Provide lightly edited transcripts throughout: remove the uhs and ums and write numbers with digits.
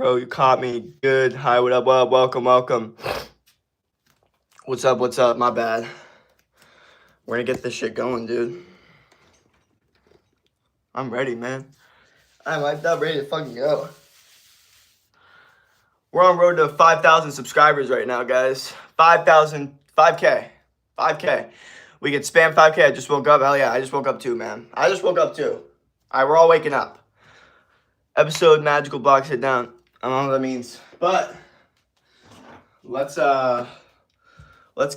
Bro, you caught me good. Hi, what up, welcome, welcome. What's up, my bad. We're gonna get this shit going, dude. I'm ready, man. I'm hyped up, ready to fucking go. We're on road to 5,000 subscribers right now, guys. 5,000, 5K, 5K. We can spam 5K. I just woke up. Hell yeah, I just woke up too, man. I just woke up too. All right, we're all waking up. Episode Magical Block, sit down. I don't know what that means, but let's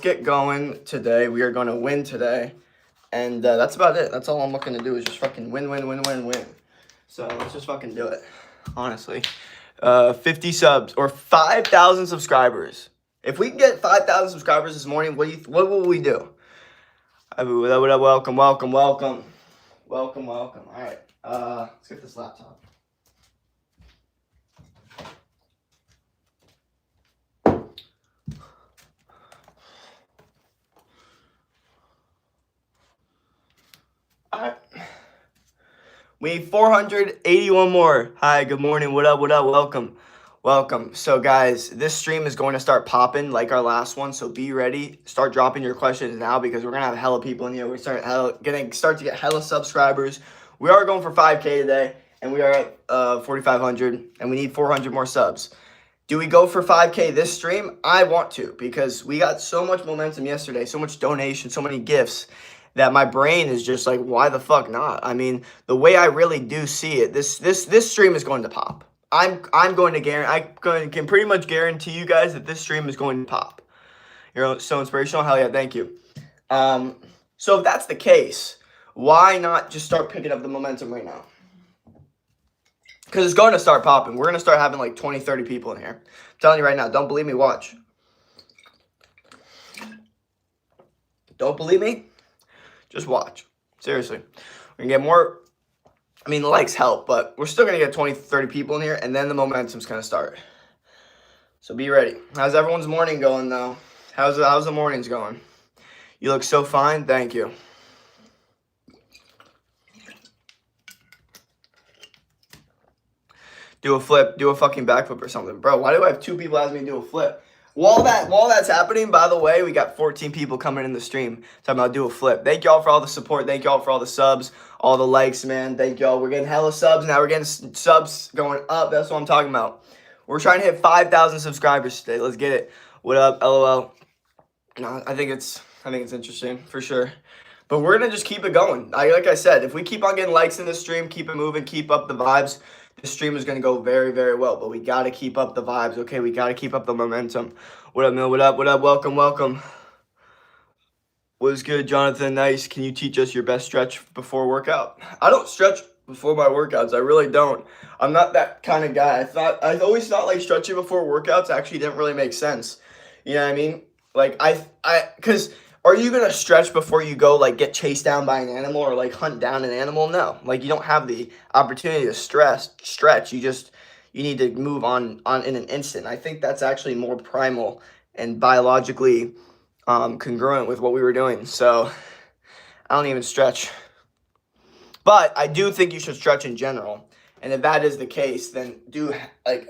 get going today. We are going to win today, and that's about it. That's all I'm looking to do is just fucking win. So let's just fucking do it. Honestly, 50 subs or 5,000 subscribers. If we can get 5,000 subscribers this morning, what will we do? Welcome. All right, let's get this laptop. All right. We need 481 more. Hi, good morning. What up? Welcome. So, guys, this stream is going to start popping like our last one. So be ready. Start dropping your questions now because we're gonna have hella people in here. We're gonna start to get hella subscribers. We are going for 5K today, and we are at 4,500, and we need 400 more subs. Do we go for 5K this stream? I want to because we got so much momentum yesterday, so much donation, so many gifts, that my brain is just like, why the fuck not? I mean, the way I really do see it, this stream is going to pop. I'm going to can pretty much guarantee you guys that this stream is going to pop. You're so inspirational. Hell yeah, thank you. So if that's the case, why not just start picking up the momentum right now? Because it's going to start popping. We're going to start having like 20, 30 people in here. I'm telling you right now, don't believe me, watch. Don't believe me? Just watch. Seriously. We're going to get more. I mean, the likes help, but we're still going to get 20, 30 people in here, and then the momentum's going to start. So be ready. How's everyone's morning going, though? How's the mornings going? You look so fine. Thank you. Do a flip. Do a fucking backflip or something. Bro, why do I have 2 people asking me to do a flip? While that's happening, by the way, we got 14 people coming in the stream talking about do a flip. Thank y'all for all the support. Thank y'all for all the subs, all the likes, man. Thank y'all. We're getting hella subs now. We're getting subs going up. That's what I'm talking about. We're trying to hit 5,000 subscribers today. Let's get it. What up, LOL? No, I think it's interesting for sure. But we're gonna just keep it going. Like I said, if we keep on getting likes in the stream, keep it moving, keep up the vibes, this stream is going to go very, very well, but we got to keep up the vibes, okay? We got to keep up the momentum. What up, Mill? What up? Welcome. What is good, Jonathan? Nice. Can you teach us your best stretch before workout? I don't stretch before my workouts. I really don't. I'm not that kind of guy. I always thought like stretching before workouts actually didn't really make sense. You know what I mean? Like because are you going to stretch before you go, like, get chased down by an animal or, like, hunt down an animal? No. Like, you don't have the opportunity to stretch. You need to move on in an instant. I think that's actually more primal and biologically congruent with what we were doing. So, I don't even stretch. But I do think you should stretch in general. And if that is the case, then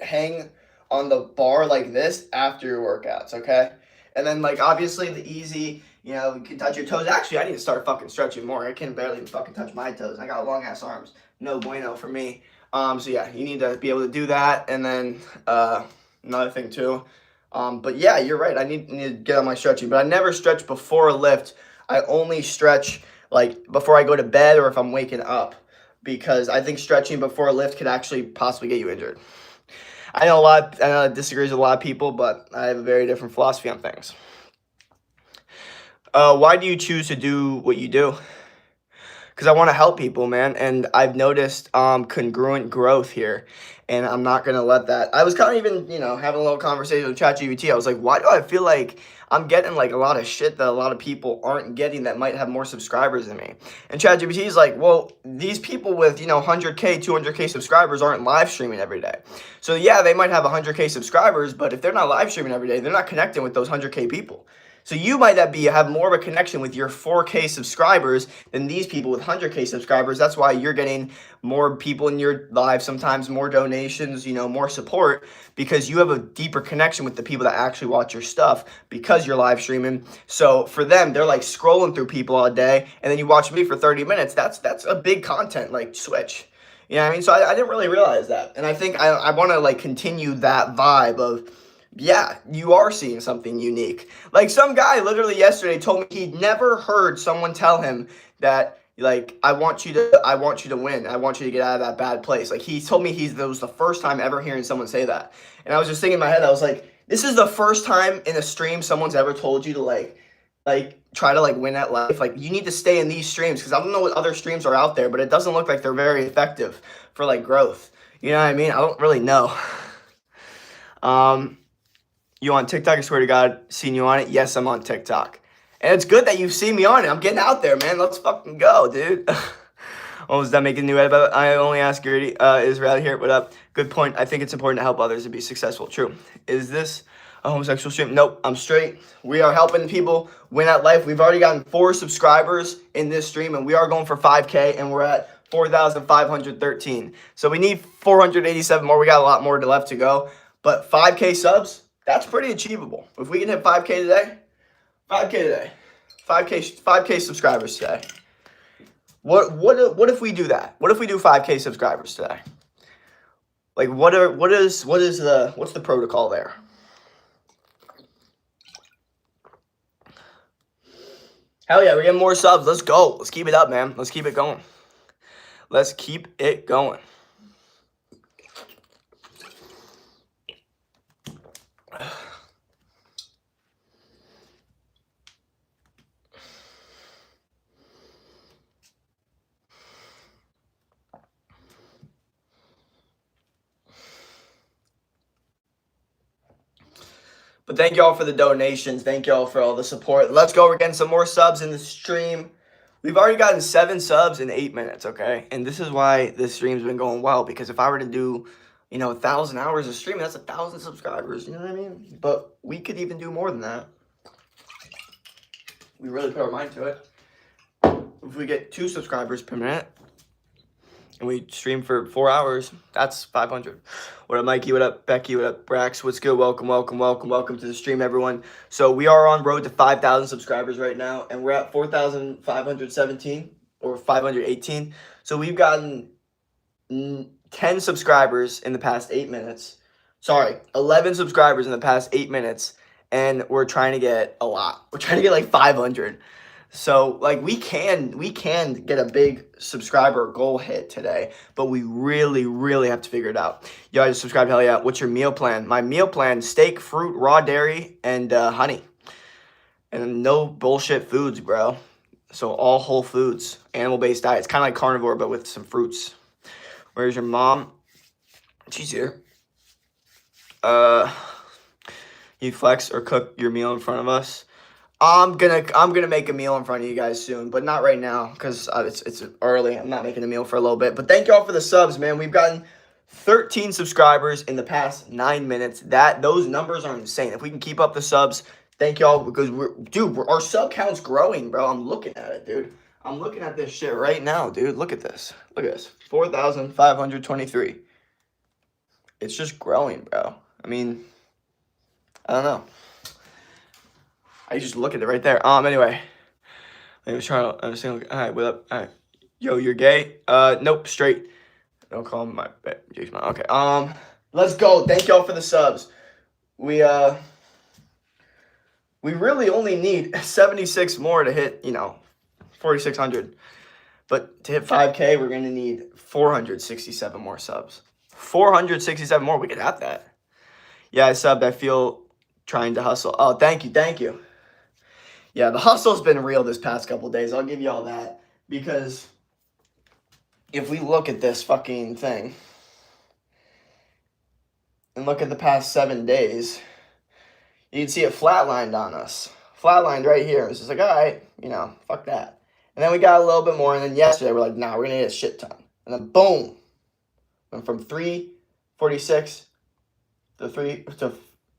hang on the bar like this after your workouts, okay? And then, like, obviously the easy... You know, you can touch your toes. Actually, I need to start fucking stretching more. I can barely even fucking touch my toes. I got long ass arms. No bueno for me. So yeah, you need to be able to do that. And then another thing too. But yeah, you're right. I need to get on my stretching. But I never stretch before a lift. I only stretch like before I go to bed or if I'm waking up. Because I think stretching before a lift could actually possibly get you injured. I know it disagrees with a lot of people, but I have a very different philosophy on things. Why do you choose to do what you do? Because I want to help people, man. And I've noticed congruent growth here. And I'm not going to let that. I was kind of even, having a little conversation with ChatGPT. I was like, why do I feel like I'm getting like a lot of shit that a lot of people aren't getting that might have more subscribers than me? And ChatGPT is like, well, these people with, 100K, 200K subscribers aren't live streaming every day. So yeah, they might have 100K subscribers, but if they're not live streaming every day, they're not connecting with those 100K people. So you might have more of a connection with your 4K subscribers than these people with 100K subscribers. That's why you're getting more people in your live, sometimes more donations, more support, because you have a deeper connection with the people that actually watch your stuff because you're live streaming. So for them, they're like scrolling through people all day, and then you watch me for 30 minutes. That's a big content like switch. You know what I mean? So I didn't really realize that. And I think I want to like continue that vibe of, yeah, you are seeing something unique. Like some guy literally yesterday told me he'd never heard someone tell him that, like, I want you to win. I want you to get out of that bad place. Like he told me that was the first time ever hearing someone say that. And I was just thinking in my head, I was like, this is the first time in a stream someone's ever told you to like try to like win at life. Like you need to stay in these streams, because I don't know what other streams are out there, but it doesn't look like they're very effective for like growth. You know what I mean? I don't really know. You on TikTok? I swear to God, seen you on it. Yes, I'm on TikTok. And it's good that you've seen me on it. I'm getting out there, man. Let's fucking go, dude. Almost done making a new edit, but I only ask Gertie. Is Riley here? What up? Good point. I think it's important to help others to be successful. True. Is this a homosexual stream? Nope, I'm straight. We are helping people win at life. We've already gotten 4 subscribers in this stream, and we are going for 5K, and we're at 4,513. So we need 487 more. We got a lot more left to go. But 5K subs, that's pretty achievable. If we can hit 5K today, 5K subscribers today. What if we do that? What if we do 5K subscribers today? Like what's the protocol there? Hell yeah, we're getting more subs. Let's go. Let's keep it up, man. Let's keep it going. Let's keep it going. But thank y'all for the donations. Thank y'all for all the support. Let's go. We're getting some more subs in the stream. We've already gotten 7 subs in 8 minutes, okay? And this is why this stream's been going well, because if I were to do, 1,000 hours of streaming, that's 1,000 subscribers, you know what I mean? But we could even do more than that. We really put our mind to it. If we get 2 subscribers per minute, and we stream for 4 hours, that's 500. What up, Mikey? What up, Becky? What up, Brax? What's good? Welcome to the stream, everyone. So we are on road to 5,000 subscribers right now, and we're at 4,517 or 518. So we've gotten 10 subscribers in the past 8 minutes. Sorry, 11 subscribers in the past 8 minutes, and we're trying to get a lot. We're trying to get like 500. So, like, we can get a big subscriber goal hit today, but we really, really have to figure it out. Yo, I just subscribed, hell yeah. What's your meal plan? My meal plan, steak, fruit, raw dairy, and honey. And no bullshit foods, bro. So, all whole foods, animal-based diet. It's kind of like carnivore, but with some fruits. Where's your mom? She's here. You flex or cook your meal in front of us? I'm gonna make a meal in front of you guys soon, but not right now because it's early. I'm not making a meal for a little bit. But thank y'all for the subs, man. We've gotten 13 subscribers in the past 9 minutes. Those numbers are insane. If we can keep up the subs, thank y'all, because our sub count's growing, bro. I'm looking at it, dude. I'm looking at this shit right now, dude. Look at this. 4,523. It's just growing, bro. I mean, I don't know. I just look at it right there. Anyway. I was trying to understand. All right, what up? All right. Yo, you're gay? Nope, straight. Don't call me my Jake's mom. Okay. Let's go. Thank y'all for the subs. We really only need 76 more to hit, 4,600. But to hit 5K, we're gonna need 467 more subs. 467 more. We could have that. Yeah, I subbed. I feel trying to hustle. Oh, thank you. Yeah, the hustle's been real this past couple days. I'll give you all that. Because if we look at this fucking thing and look at the past 7 days, you can see it flatlined on us. Flatlined right here. It's just like, all right, fuck that. And then we got a little bit more. And then yesterday, we're like, nah, we're going to get a shit ton. And then boom. Went from 346 to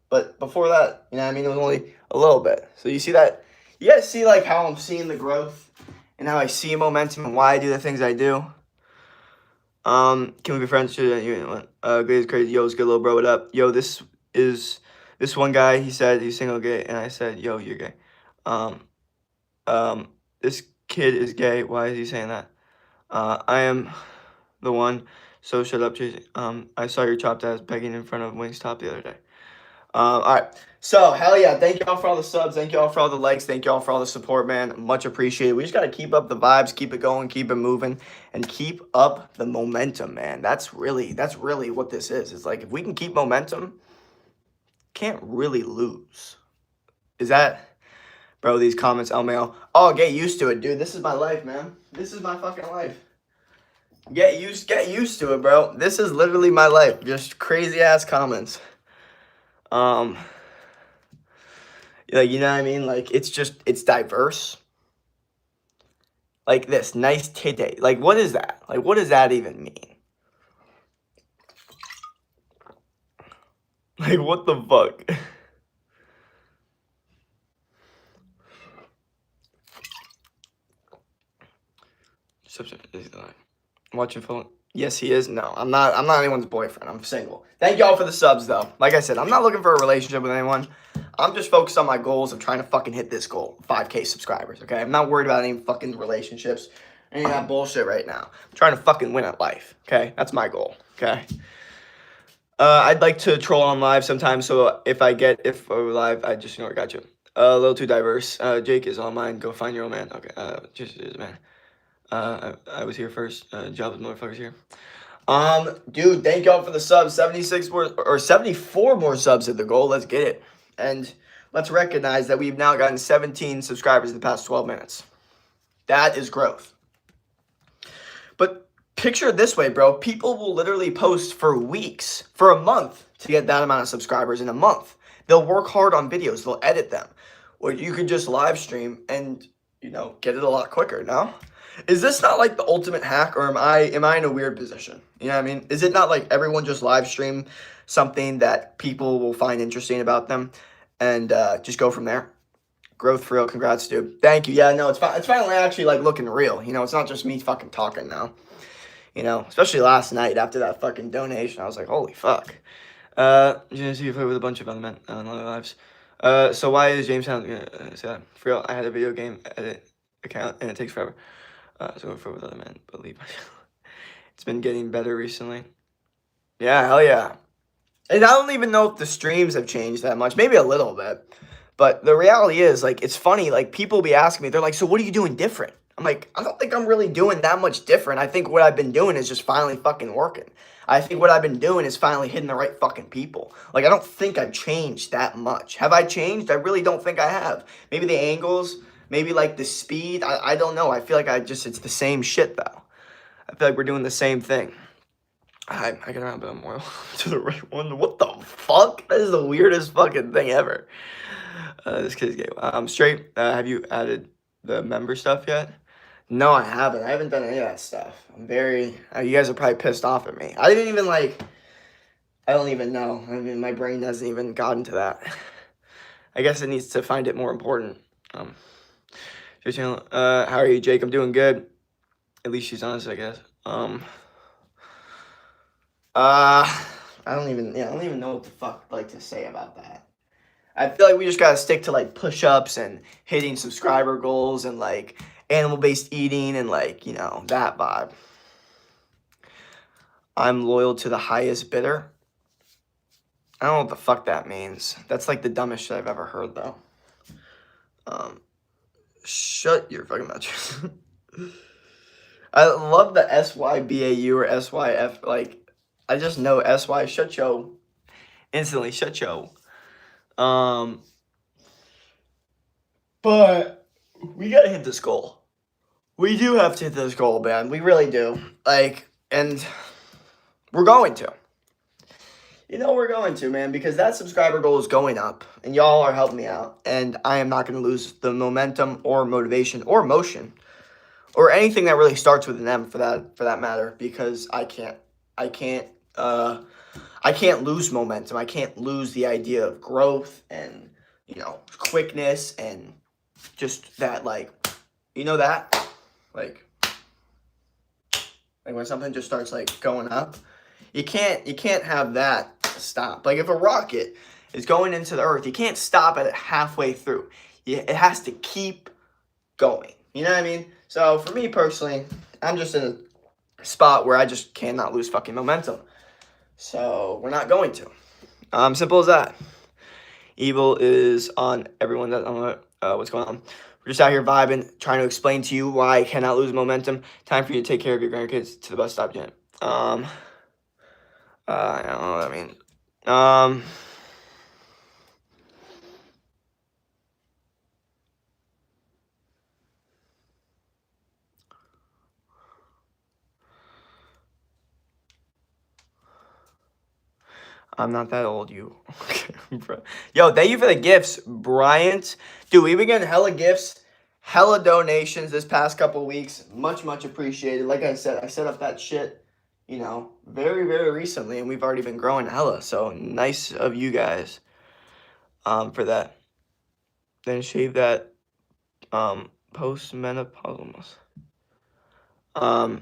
But before that, you know what I mean, it was only a little bit. So you see that, you guys see like how I'm seeing the growth and how I see momentum and why I do the things I do. Can we be friends? Good is crazy. Yo, it's good, little bro. What up? Yo, this one guy. He said he's single, gay, and I said, yo, you're gay. This kid is gay. Why is he saying that? I am the one. So shut up, Chase. I saw your chopped ass begging in front of Wingstop the other day. All right. So, hell yeah. Thank y'all for all the subs. Thank y'all for all the likes. Thank y'all for all the support, man. Much appreciated. We just got to keep up the vibes, keep it going, keep it moving, and keep up the momentum, man. That's really what this is. It's like if we can keep momentum, can't really lose. Is that, bro, these comments, LMAO. Oh, get used to it, dude. This is my life, man. This is my fucking life. Get used to it, bro. This is literally my life. Just crazy ass comments. Like, you know what I mean? Like, it's diverse. Like this, nice titty. Like, what is that? Like, what does that even mean? Like, what the fuck? Watching phone. Yes, he is. No, I'm not anyone's boyfriend. I'm single. Thank y'all for the subs, though. Like I said, I'm not looking for a relationship with anyone. I'm just focused on my goals of trying to fucking hit this goal, 5K subscribers, okay? I'm not worried about any fucking relationships, any of that bullshit right now. I'm trying to fucking win at life, okay? That's my goal, okay? I'd like to troll on live sometimes, so if we're live, I just got you. A little too diverse. Jake is online. Go find your old man. Okay, just is man. I was here first. Jobs motherfuckers here. Dude, thank y'all for the subs. 76 more or 74 more subs at the goal. Let's get it. And let's recognize that we've now gotten 17 subscribers in the past 12 minutes. That is growth. But picture it this way, bro. People will literally post for weeks, for a month, to get that amount of subscribers in a month. They'll work hard on videos. They'll edit them. Or you could just live stream and, get it a lot quicker, no? Is this not like the ultimate hack, or am I in a weird position? You know what I mean? Is it not like everyone just live stream something that people will find interesting about them and just go from there? Growth for real. Congrats, dude. Thank you. Yeah, no, it's finally actually like looking real. It's not just me fucking talking now. Especially last night after that fucking donation, I was like, holy fuck. You see, you play with a bunch of other men on other lives. So why is Jamestown say that? For real, I had a video game edit account and it takes forever. So for with other men, believe it's been getting better recently. Yeah, hell yeah. And I don't even know if the streams have changed that much. Maybe a little bit. But the reality is, like, it's funny. Like, people be asking me, they're like, so what are you doing different? I'm like, I don't think I'm really doing that much different. I think what I've been doing is just finally fucking working. I think what I've been doing is finally hitting the right fucking people. Like, I don't think I've changed that much. Have I changed? I really don't think I have. Maybe the angles, maybe, like, the speed. I don't know. I feel like it's the same shit, though. I feel like we're doing the same thing. I can around, but I'm more to the right one. What the fuck? That is the weirdest fucking thing ever. This kid's gay. I'm straight. Have you added the member stuff yet? No, I haven't. I haven't done any of that stuff. I'm very... you guys are probably pissed off at me. I didn't even, like... I don't even know. I mean, my brain hasn't even gotten to that. I guess it needs to find it more important. Your channel. How are you, Jake? I'm doing good. At least she's honest, I guess. I don't even know what the fuck to say about that. I feel like we just gotta stick to like push-ups and hitting subscriber goals and like animal-based eating and like, that vibe. I'm loyal to the highest bidder. I don't know what the fuck that means. That's like the dumbest shit I've ever heard though. Shut your fucking mouth. I love the SYBAU or SYF. Like, I just know SY. Shut yo. Instantly, shut yo. But we gotta hit this goal. We do have to hit this goal, man. We really do. Like, and we're going to. We're going to, man, because that subscriber goal is going up, and y'all are helping me out, and I am not going to lose the momentum or motivation or motion or anything that really starts with an M for that matter, because I I can't lose momentum. I can't lose the idea of growth and, quickness and just that, like, that? Like when something just starts, like, going up. You can't have that stop. Like, if a rocket is going into the earth, you can't stop at it halfway through. It has to keep going. You know what I mean? So, for me personally, I'm just in a spot where I just cannot lose fucking momentum. So, we're not going to. Simple as that. Evil is on everyone that what's going on. We're just out here vibing, trying to explain to you why I cannot lose momentum. Time for you to take care of your grandkids to the bus stop, Jen. I don't know what that means. I'm not that old, you. Bro. Yo, thank you for the gifts, Bryant. Dude, we've been getting hella gifts, hella donations this past couple weeks. Much, much appreciated. Like I said, I set up that shit, very, very recently, and we've already been growing hella. So nice of you guys for that. Then shave that post-menopause. I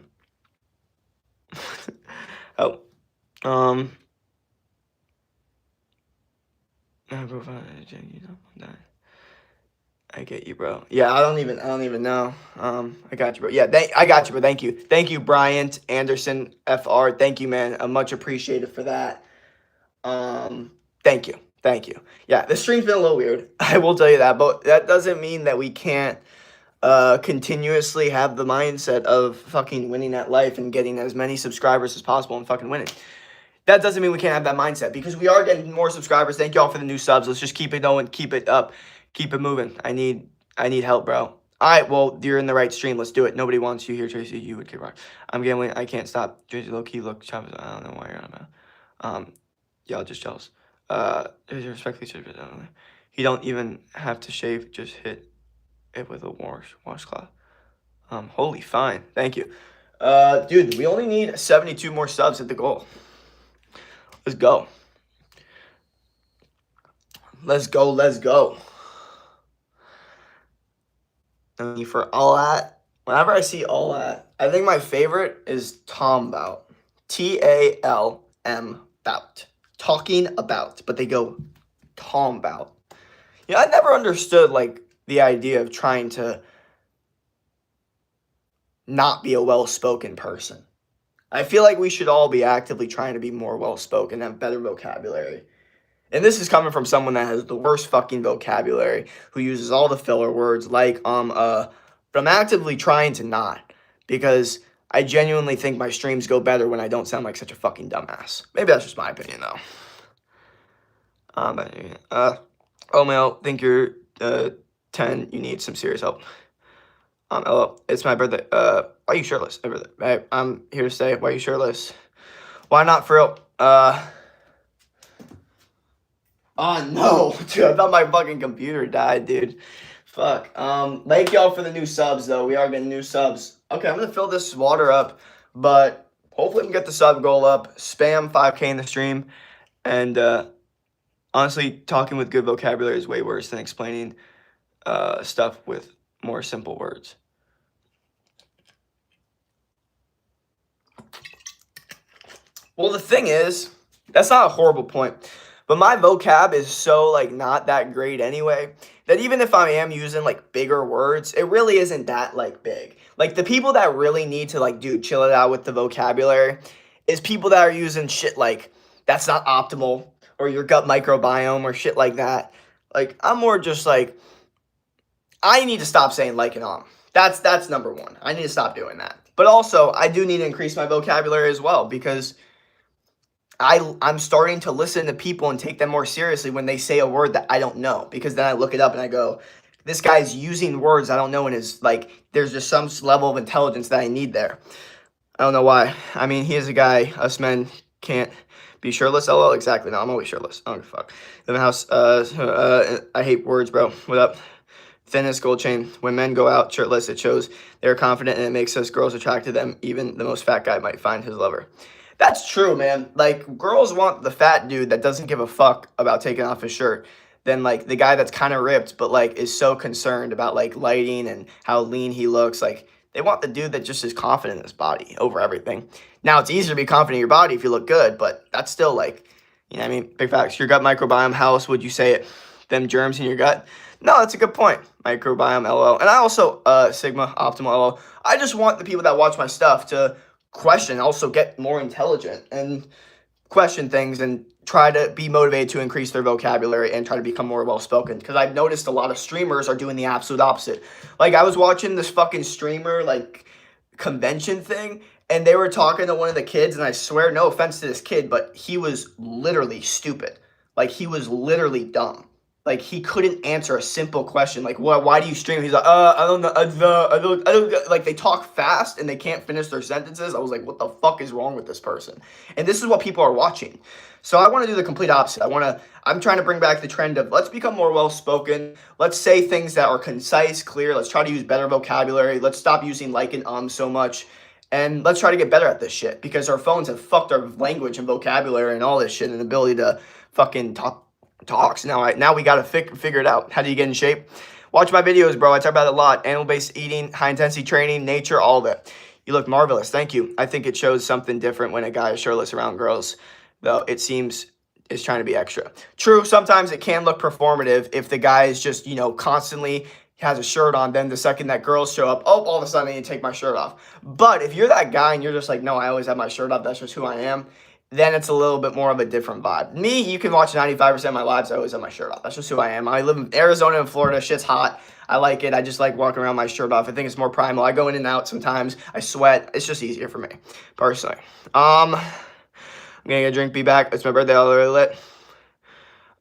get you, bro. Yeah, I don't even know. I got you, bro. Yeah, I got you, bro. Thank you, Bryant Anderson FR. Thank you, man. I'm much appreciated for that. Thank you. Yeah, the stream's been a little weird. I will tell you that, but that doesn't mean that we can't continuously have the mindset of fucking winning at life and getting as many subscribers as possible and fucking winning. That doesn't mean we can't have that mindset because we are getting more subscribers. Thank y'all for the new subs. Let's just keep it going, keep it up, keep it moving. I need help, bro. All right, well, you're in the right stream. Let's do it. Nobody wants you here, Tracy. You would kick rock. I'm gambling. I can't stop. Tracy, low key, look, Chavez. I don't know why you're on about. Y'all just jealous. Respectfully, he don't even have to shave. Just hit it with a washcloth. Holy fine. Thank you. Dude, we only need 72 more subs at the goal. Let's go. Let's go. And for all that, whenever I see all that, I think my favorite is Tom Bout. TALM Bout. Talking about, but they go Tom Bout. I never understood, like, the idea of trying to not be a well-spoken person. I feel like we should all be actively trying to be more well-spoken and have better vocabulary. And this is coming from someone that has the worst fucking vocabulary, who uses all the filler words like, but I'm actively trying to not, because I genuinely think my streams go better when I don't sound like such a fucking dumbass. Maybe that's just my opinion, though. Mel, think you're 10, you need some serious help. Hello, it's my birthday. Why are you shirtless? Hey, I'm here to say, why are you shirtless? Why not for real? Oh no, dude, I thought my fucking computer died, dude. Fuck. Thank y'all for the new subs, though. We are getting new subs. Okay, I'm gonna fill this water up, but hopefully we can get the sub goal up. Spam 5K in the stream, and honestly, talking with good vocabulary is way worse than explaining stuff with more simple words. Well, the thing is, that's not a horrible point, but my vocab is so, like, not that great anyway, that even if I am using, like, bigger words, it really isn't that, like, big. Like, the people that really need to, like, dude, chill it out with the vocabulary is people that are using shit like, that's not optimal, or your gut microbiome, or shit like that. Like, I'm more just like, I need to stop saying like and That's number one. I need to stop doing that. But also, I do need to increase my vocabulary as well, because I'm starting to listen to people and take them more seriously when they say a word that I don't know, because then I look it up and I go, this guy's using words I don't know, and is like, there's just some level of intelligence that I need there. I don't know why. I mean, he is a guy. Us men can't be shirtless. LOL. Exactly. No, I'm always shirtless. I don't give a fuck. Live in the house. I hate words, bro. What up? Thinnest gold chain. When men go out shirtless, it shows they're confident, and it makes us girls attracted to them. Even the most fat guy might find his lover. That's true, man. Like, girls want the fat dude that doesn't give a fuck about taking off his shirt than like the guy that's kind of ripped but like is so concerned about like lighting and how lean he looks. Like, they want the dude that just is confident in his body over everything. Now, it's easier to be confident in your body if you look good, but that's still like, you know what I mean? Big facts. Your gut microbiome, how else would you say it? Them germs in your gut? No, that's a good point. Microbiome, LO. And I also, Sigma, Optimal, LO. I just want the people that watch my stuff to question, also get more intelligent and question things and try to be motivated to increase their vocabulary and try to become more well spoken. Because I've noticed a lot of streamers are doing the absolute opposite. Like, I was watching this fucking streamer like convention thing, and they were talking to one of the kids, and I swear, no offense to this kid, but he was literally stupid. Like, he was literally dumb. Like, he couldn't answer a simple question. Like, why do you stream? He's like, I don't know. I don't. Like, they talk fast and they can't finish their sentences. I was like, what the fuck is wrong with this person? And this is what people are watching. So I want to do the complete opposite. I'm trying to bring back the trend of let's become more well-spoken. Let's say things that are concise, clear. Let's try to use better vocabulary. Let's stop using like and so much. And let's try to get better at this shit because our phones have fucked our language and vocabulary and all this shit and ability to fucking talks. Now we got to figure it out. How do you get in shape? Watch my videos, bro. I talk about it a lot. Animal-based eating, high-intensity training, nature, all of it. You look marvelous. Thank you. I think it shows something different when a guy is shirtless around girls, though it seems is trying to be extra. True, sometimes it can look performative if the guy is just, constantly has a shirt on. Then the second that girls show up, all of a sudden I need to take my shirt off. But if you're that guy and you're just like, no, I always have my shirt off, that's just who I am, then it's a little bit more of a different vibe. Me, you can watch 95% of my lives, I always have my shirt off. That's just who I am. I live in Arizona and Florida. Shit's hot. I like it. I just like walking around my shirt off. I think it's more primal. I go in and out sometimes. I sweat. It's just easier for me, personally. I'm going to get a drink, be back. It's my birthday, already lit.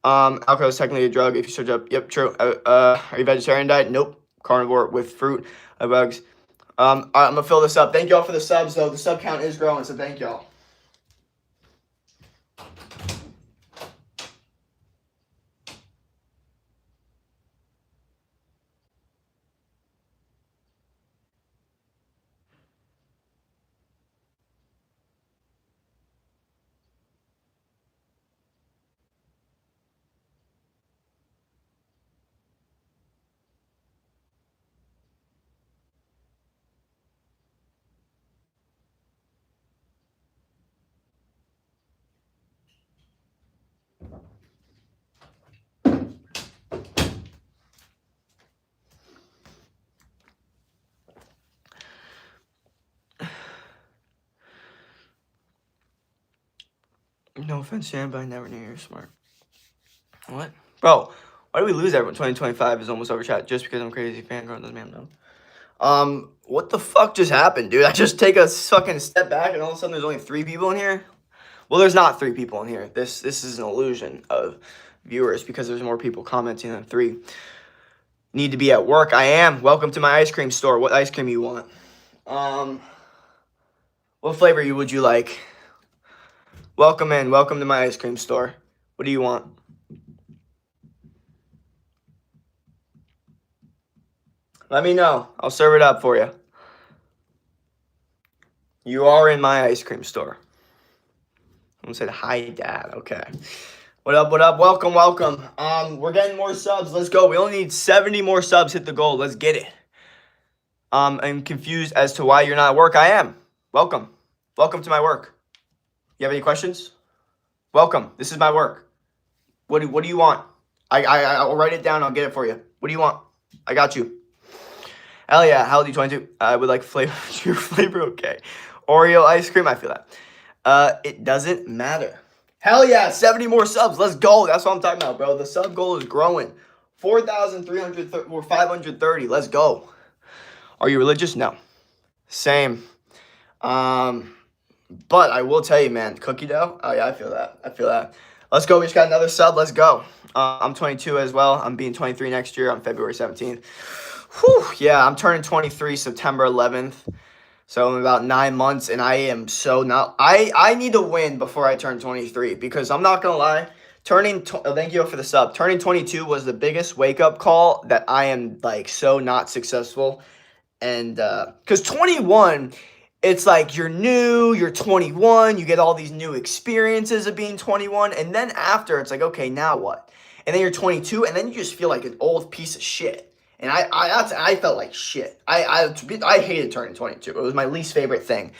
Alcohol is technically a drug if you search up. Yep, true. Are you vegetarian diet? Nope. Carnivore with fruit, bugs. I'm going to fill this up. Thank y'all for the subs, though. The sub count is growing, so thank y'all. No offense, Shan, but I never knew you were smart. What? Bro, why do we lose everyone? 2025 is almost over, chat. Just because I'm crazy fangirl doesn't mean I'm dumb. What the fuck just happened, dude? I just take a fucking step back and all of a sudden there's only 3 people in here? Well, there's not 3 people in here. This is an illusion of viewers because there's more people commenting than 3. Need to be at work. I am. Welcome to my ice cream store. What ice cream you want? What flavor would you like? Welcome in. Welcome to my ice cream store. What do you want? Let me know. I'll serve it up for you. You are in my ice cream store. Someone said, hi, Dad. Okay. What up, what up? Welcome, welcome. We're getting more subs. Let's go. We only need 70 more subs. Hit the goal. Let's get it. I'm confused as to why you're not at work. I am. Welcome. Welcome to my work. You have any questions? Welcome. This is my work. What do you want? I'll write it down. I'll get it for you. What do you want? I got you. Hell yeah. How old are you? 22? I would like flavor. Your flavor, okay. Oreo ice cream. I feel that. It doesn't matter. Hell yeah. 70 more subs. Let's go. That's what I'm talking about, bro. The sub goal is growing. 4,300 or 530. Let's go. Are you religious? No. Same. But I will tell you, man, cookie dough. Oh yeah, I feel that. Let's go. We just got another sub. Let's go. I'm 22 as well. I'm being 23 next year on February 17th. Whew, yeah, I'm turning 23 September 11th. So in about 9 months, and I am so not. I need to win before I turn 23 because I'm not gonna lie. Thank you for the sub. Turning 22 was the biggest wake up call that I am like so not successful, and because 21. it's like you're new, you're 21, you get all these new experiences of being 21, and then after it's like, okay, now what? And then you're 22, and then you just feel like an old piece of shit. And I felt like shit. I hated turning 22. It was my least favorite thing.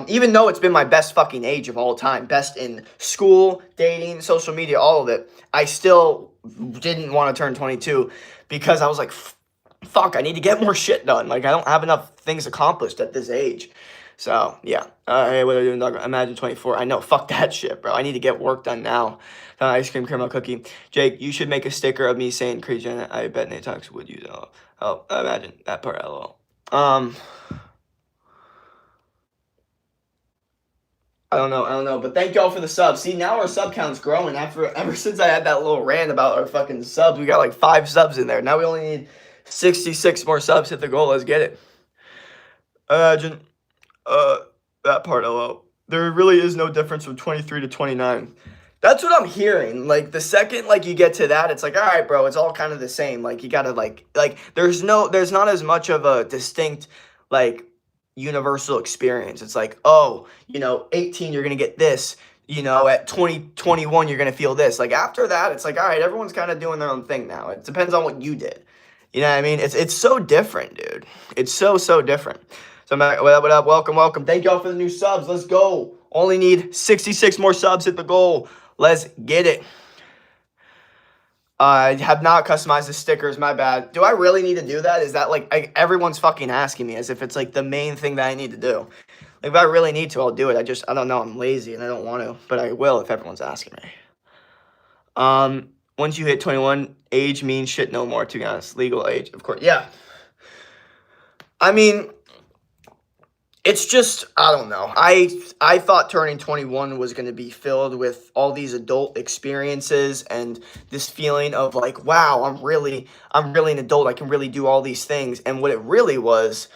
Even though it's been my best fucking age of all time, best in school, dating, social media, all of it, I still didn't want to turn 22 because I was like, fuck, I need to get more shit done. Like, I don't have enough things accomplished at this age. So, yeah. Hey, what are you doing, dog? Imagine 24. I know, fuck that shit, bro. I need to get work done now. Ice cream caramel cookie. Jake, you should make a sticker of me saying Crazy Janet. I bet Nate Talks would use it. Oh, imagine that part, lol. I don't know, but thank y'all for the subs. See, now our sub count's growing ever since I had that little rant about our fucking subs. We got like 5 subs in there. Now we only need 66 more subs. Hit the goal. Let's get it. Imagine that part, lol. There really is no difference from 23 to 29. That's what I'm hearing. Like, the second, like, you get to that, it's like, all right, bro, it's all kind of the same. Like, you gotta, like, there's not as much of a distinct, like, universal experience. It's like, oh, 18, you're gonna get this. At 20, 21, you're gonna feel this. Like, after that, it's like, all right, everyone's kind of doing their own thing now. It depends on what you did. You know what I mean? It's so different, dude. It's so different. So, what up? Welcome. Thank y'all for the new subs. Let's go. Only need 66 more subs. Hit the goal. Let's get it. I have not customized the stickers. My bad. Do I really need to do that? Is that like everyone's fucking asking me as if it's like the main thing that I need to do? Like, if I really need to, I'll do it. I don't know. I'm lazy and I don't want to, but I will if everyone's asking me. Once you hit 21, age means shit no more, to be honest. Legal age, of course. Yeah. I mean, it's just, I don't know. I thought turning 21 was going to be filled with all these adult experiences and this feeling of like, wow, I'm really an adult. I can really do all these things. And what it really was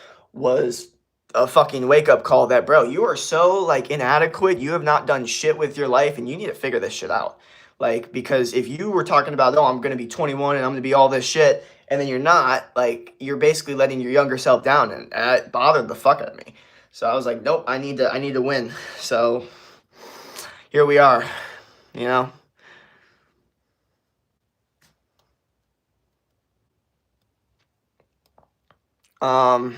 a fucking wake-up call that, bro, you are so, like, inadequate. You have not done shit with your life, and you need to figure this shit out. Like, because if you were talking about, oh, I'm going to be 21 and I'm going to be all this shit, and then you're not, like, you're basically letting your younger self down, and it bothered the fuck out of me. So I was like, nope, I need to win. So here we are, I'm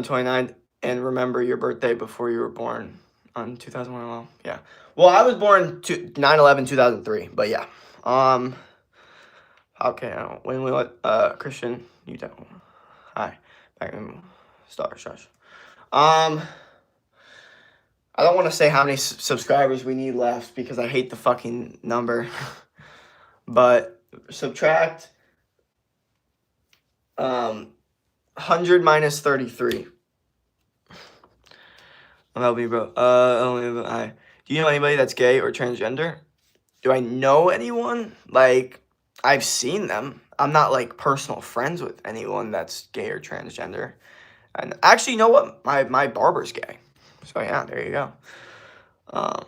29, and remember your birthday before you were born on 2001. Well, yeah. Well, I was born 9/11/2003, but yeah. Okay, when we let Christian, you don't. Hi, back in shush. I don't want to say how many subscribers we need left because I hate the fucking number. But subtract 100 minus 33. That'll be, bro. Do you know anybody that's gay or transgender? Do I know anyone? Like, I've seen them. I'm not, like, personal friends with anyone that's gay or transgender. And actually, you know what? My barber's gay. So, yeah, there you go. But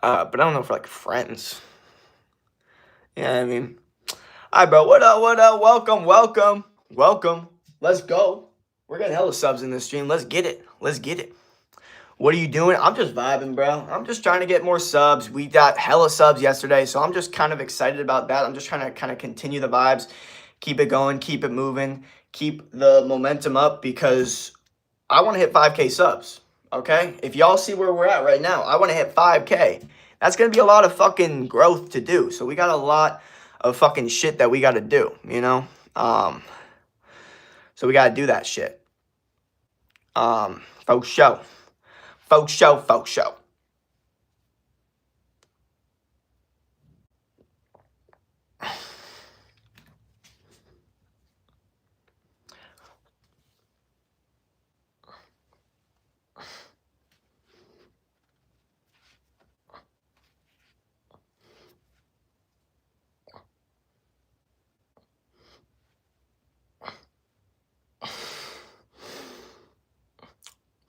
I don't know if we're, like, friends. Yeah, I mean. All right, bro. What up? Welcome. Let's go. We're getting hella subs in this stream. Let's get it. What are you doing? I'm just vibing, bro. I'm just trying to get more subs. We got hella subs yesterday, so I'm just kind of excited about that. I'm just trying to kind of continue the vibes, keep it going, keep it moving, keep the momentum up because I want to hit 5K subs, okay? If y'all see where we're at right now, I want to hit 5K. That's going to be a lot of fucking growth to do, so we got a lot of fucking shit that we got to do, So we got to do that shit. For show.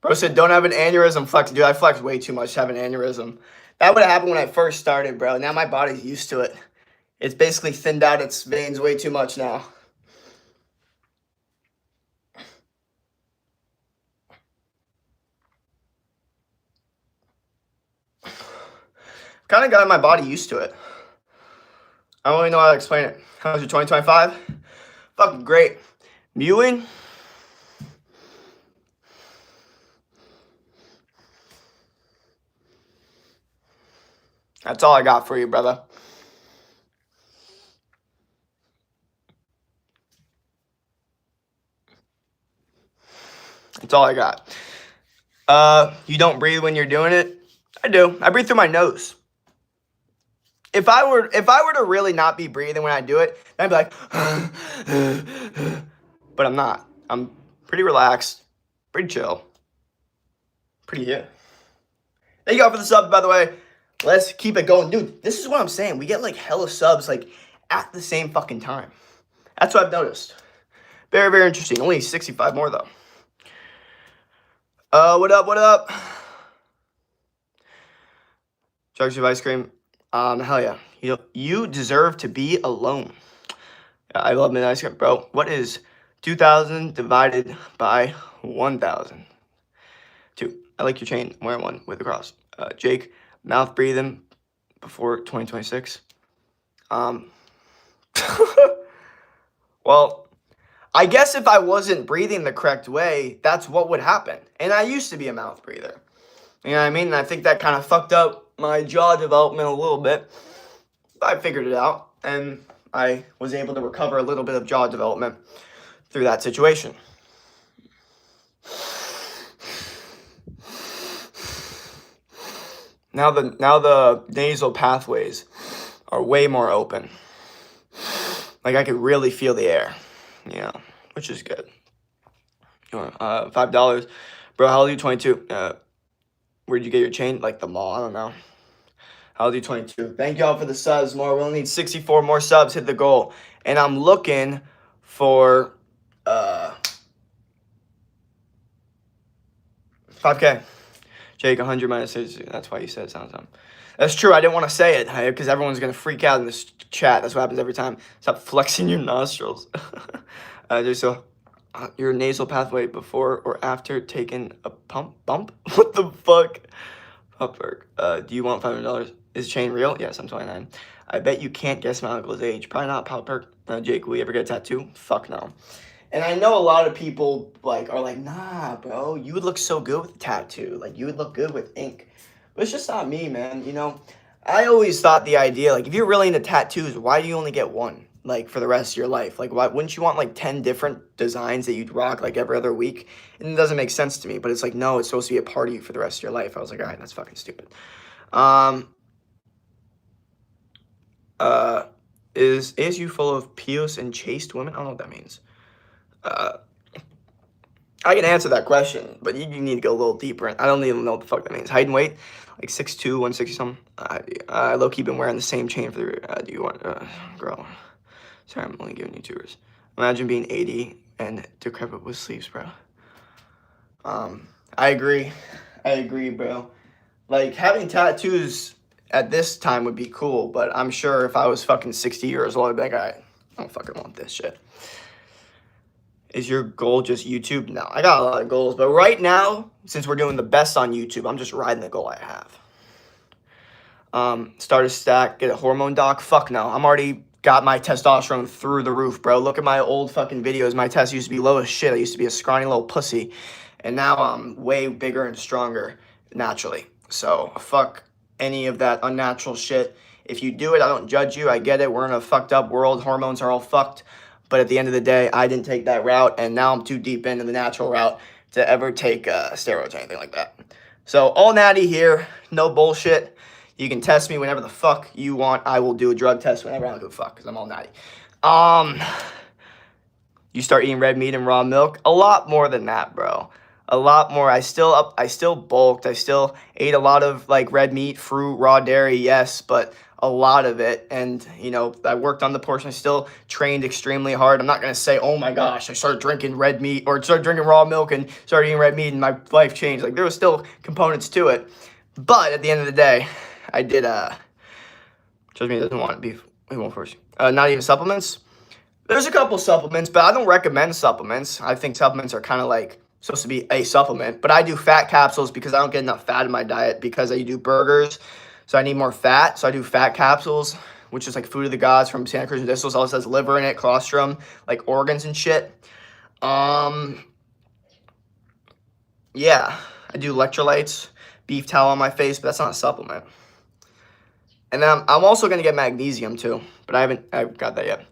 Bro said, don't have an aneurysm flex. Dude, I flex way too much to have an aneurysm. That would have happened when I first started, bro. Now my body's used to it. It's basically thinned out its veins way too much now. kind of got my body used to it. I don't really know how to explain it. How's your 2025? Fucking great. Mewing? That's all I got for you, brother. That's all I got. You don't breathe when you're doing it? I do. I breathe through my nose. If I were to really not be breathing when I do it, then I'd be like, but I'm not. I'm pretty relaxed, pretty chill, pretty here. Thank you all for the subs, by the way. Let's keep it going, dude. This is what I'm saying. We get like hella subs like at the same fucking time. That's what I've noticed. Very, very interesting. Only 65 more though. What up? What up? Jugs of ice cream. Hell yeah. You deserve to be alone. I love midnight ice cream, bro. What is 2,000 divided by 1,000? 2. I like your chain. I'm wearing one with a cross. Jake, mouth breathing before 2026. Well, I guess if I wasn't breathing the correct way, that's what would happen. And I used to be a mouth breather. You know what I mean? And I think that kind of fucked up my jaw development a little bit. I figured it out, and I was able to recover a little bit of jaw development through that situation. Now the nasal pathways are way more open. Like I could really feel the air, you know, which is good. $5, bro. How old are you? 22. Where'd you get your chain? Like the mall? I don't know. How old are you? 22. Thank y'all for the subs. More. We only need 64 more subs. Hit the goal, and I'm looking for 5K. Jake, 100 minus 60. That's why you said it sounds dumb. That's true. I didn't want to say it because everyone's going to freak out in this chat. That's what happens every time. Stop flexing your nostrils. So, your nasal pathway before or after taking a bump? What the fuck? Upberg. Do you want $500? Is chain real? Yes, I'm 29. I bet you can't guess my uncle's age. Probably not, Popperk. Jake, will you ever get a tattoo? Fuck no. And I know a lot of people are like, nah, bro, you would look so good with a tattoo. Like, you would look good with ink. But it's just not me, man. You know, I always thought the idea, like, if you're really into tattoos, why do you only get one, like, for the rest of your life? Like, why wouldn't you want, like, 10 different designs that you'd rock, like, every other week? And it doesn't make sense to me. But it's like, no, it's supposed to be a part of you for the rest of your life. I was like, all right, that's fucking stupid. Is you full of pious and chaste women? I don't know what that means. I can answer that question, but you need to go a little deeper. I don't even know what the fuck that means. Height and weight, like 6'2", 160 something. I low-key been wearing the same chain for the. Do you want, girl? Sorry, I'm only giving you tours. Imagine being 80 and decrepit with sleeves, bro. I agree, bro. Like having tattoos at this time would be cool, but I'm sure if I was fucking 60 years old, I'd be like, all right, I don't fucking want this shit. Is your goal just YouTube? No, I got a lot of goals, but right now, since we're doing the best on YouTube, I'm just riding the goal I have. Start a stack, get a hormone doc? Fuck no, I'm already got my testosterone through the roof, bro. Look at my old fucking videos. My test used to be low as shit. I used to be a scrawny little pussy, and now I'm way bigger and stronger naturally. So fuck any of that unnatural shit. If you do it, I don't judge you. I get it. We're in a fucked up world. Hormones are all fucked. But at the end of the day, I didn't take that route, and now I'm too deep into the natural route to ever take steroids or anything like that. So all natty here, no bullshit. You can test me whenever the fuck you want. I will do a drug test whenever I don't give a fuck because I'm all natty. You start eating red meat and raw milk? A lot more than that, bro. A lot more. I still bulked. I still ate a lot of like red meat, fruit, raw dairy, yes, but a lot of it. And, you know, I worked on the portion. I still trained extremely hard. I'm not going to say, oh my gosh, I started drinking red meat or started drinking raw milk and started eating red meat and my life changed. Like there was still components to it. But at the end of the day, I did, trust me, it doesn't want beef. We won't force you. Not even supplements. There's a couple supplements, but I don't recommend supplements. I think supplements are kind of like supposed to be a supplement, but I do fat capsules because I don't get enough fat in my diet because I do burgers. So I need more fat. So I do fat capsules, which is like food of the gods from Santa Cruz Medicinals. Also has liver in it, colostrum, like organs and shit. Yeah, I do electrolytes, beef towel on my face, but that's not a supplement. And then I'm also going to get magnesium too, but I haven't got that yet.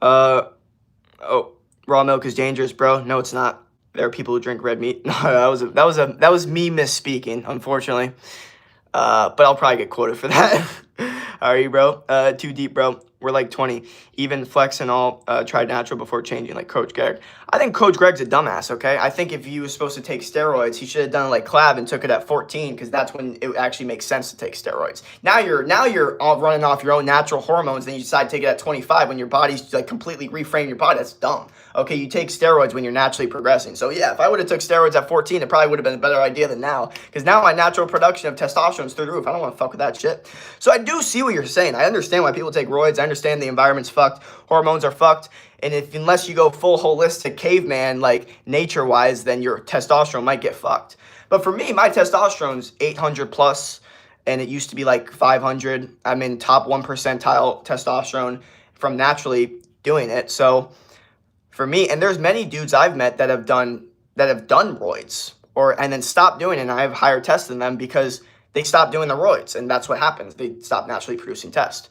Oh, raw milk is dangerous, bro. No, it's not. There are people who drink red meat. No, that was me misspeaking, unfortunately. But I'll probably get quoted for that. How are you, bro? Too deep, bro. We're like 20. Even Flex and all tried natural before changing, like Coach Greg. I think Coach Greg's a dumbass, okay? I think if he was supposed to take steroids, he should have done it like Clav and took it at 14 because that's when it actually makes sense to take steroids. Now you're all running off your own natural hormones, then you decide to take it at 25 when your body's like completely reframe your body. That's dumb. Okay, you take steroids when you're naturally progressing. So yeah, if I would have took steroids at 14, it probably would have been a better idea than now. Because now my natural production of testosterone is through the roof. I don't want to fuck with that shit. So I do see what you're saying. I understand why people take roids. I understand the environment's fucked. Hormones are fucked. And unless you go full holistic caveman, like nature-wise, then your testosterone might get fucked. But for me, my testosterone's 800 plus, and it used to be like 500. I'm in top 1 percentile testosterone from naturally doing it. So for me, and there's many dudes I've met that have done roids and then stopped doing it, and I have higher tests than them because they stopped doing the roids, and that's what happens. They stop naturally producing test.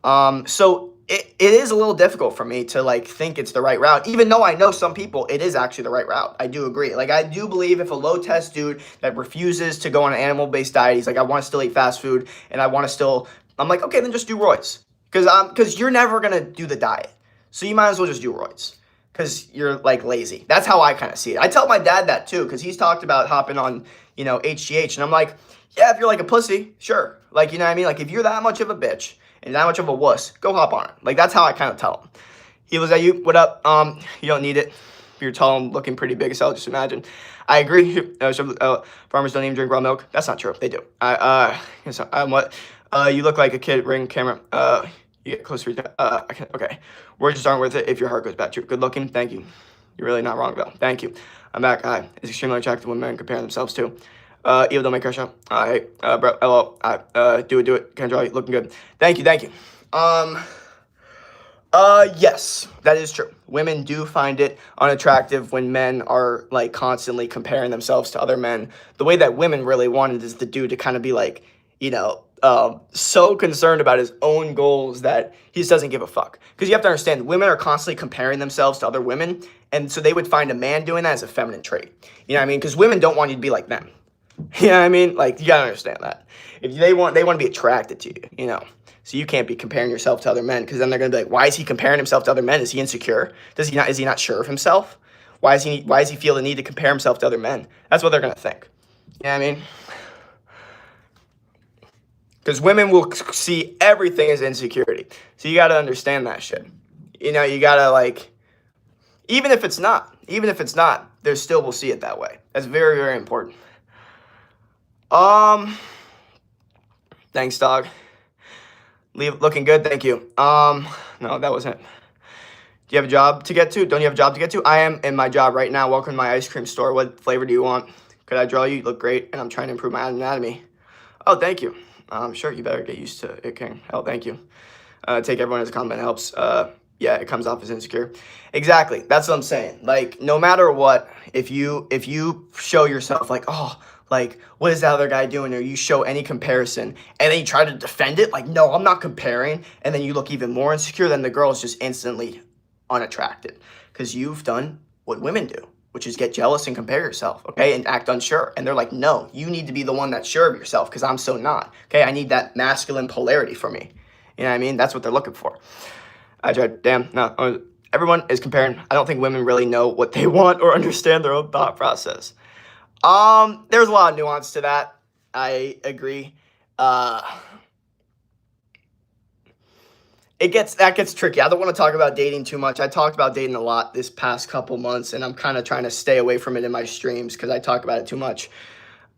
So it is a little difficult for me to like think it's the right route, even though I know some people it is actually the right route. I do agree. Like I do believe if a low test dude that refuses to go on an animal-based diet, he's like, I want to still eat fast food and I want to still, I'm like, okay, then just do roids. Because you're never going to do the diet. So you might as well just do roids. Because you're like lazy. That's how I kind of see it. I tell my dad that too, because he's talked about hopping on, HGH. And I'm like, yeah, if you're like a pussy, sure. Like, you know what I mean? Like if you're that much of a bitch and that much of a wuss, go hop on it. Like that's how I kind of tell him. He was at you, what up? You don't need it. You're tall and looking pretty big, so I'll just imagine. I agree. Farmers don't even drink raw milk. That's not true. They do. What? You look like a kid. Ring camera. You get closer. Okay. Words just aren't worth it if your heart goes bad. You're good looking. Thank you. You're really not wrong, though. Thank you. I'm back. Hi. It's extremely attractive when men compare themselves to. Eva, don't make her show. Hey, bro. Hello. Do it. Can I draw you? Looking good. Thank you. Yes, that is true. Women do find it unattractive when men are like constantly comparing themselves to other men. The way that women really wanted is the dude to kind of be like, so concerned about his own goals that he just doesn't give a fuck. Because you have to understand, women are constantly comparing themselves to other women, and so they would find a man doing that as a feminine trait. You know what I mean? Because women don't want you to be like them. You know what I mean? Like, you gotta understand that. If they want to be attracted to you, So you can't be comparing yourself to other men, because then they're gonna be like, why is he comparing himself to other men? Is he insecure? Is he not sure of himself? Why does he feel the need to compare himself to other men? That's what they're gonna think. You know what I mean? Because women will see everything as insecurity. So you got to understand that shit. You got to like, even if it's not, they still will see it that way. That's very, very important. Thanks, dog. Looking good, thank you. No, that wasn't. Do you have a job to get to? Don't you have a job to get to? I am in my job right now. Welcome to my ice cream store. What flavor do you want? Could I draw you? You look great, and I'm trying to improve my anatomy. Oh, thank you. Sure, you better get used to it, King. Oh, thank you. Take everyone as a compliment helps. Yeah, it comes off as insecure. Exactly. That's what I'm saying. Like, no matter what, if you show yourself like, oh, like, what is that other guy doing? Or you show any comparison and then you try to defend it, like, no, I'm not comparing. And then you look even more insecure, then the girl is just instantly unattracted because you've done what women do, which is get jealous and compare yourself, okay, and act unsure. And they're like, no, you need to be the one that's sure of yourself because I'm so not, okay? I need that masculine polarity for me. You know what I mean? That's what they're looking for. I tried, no, everyone is comparing. I don't think women really know what they want or understand their own thought process. There's a lot of nuance to that. I agree. That gets tricky. I don't want to talk about dating too much. I talked about dating a lot this past couple months, and I'm kind of trying to stay away from it in my streams because I talk about it too much.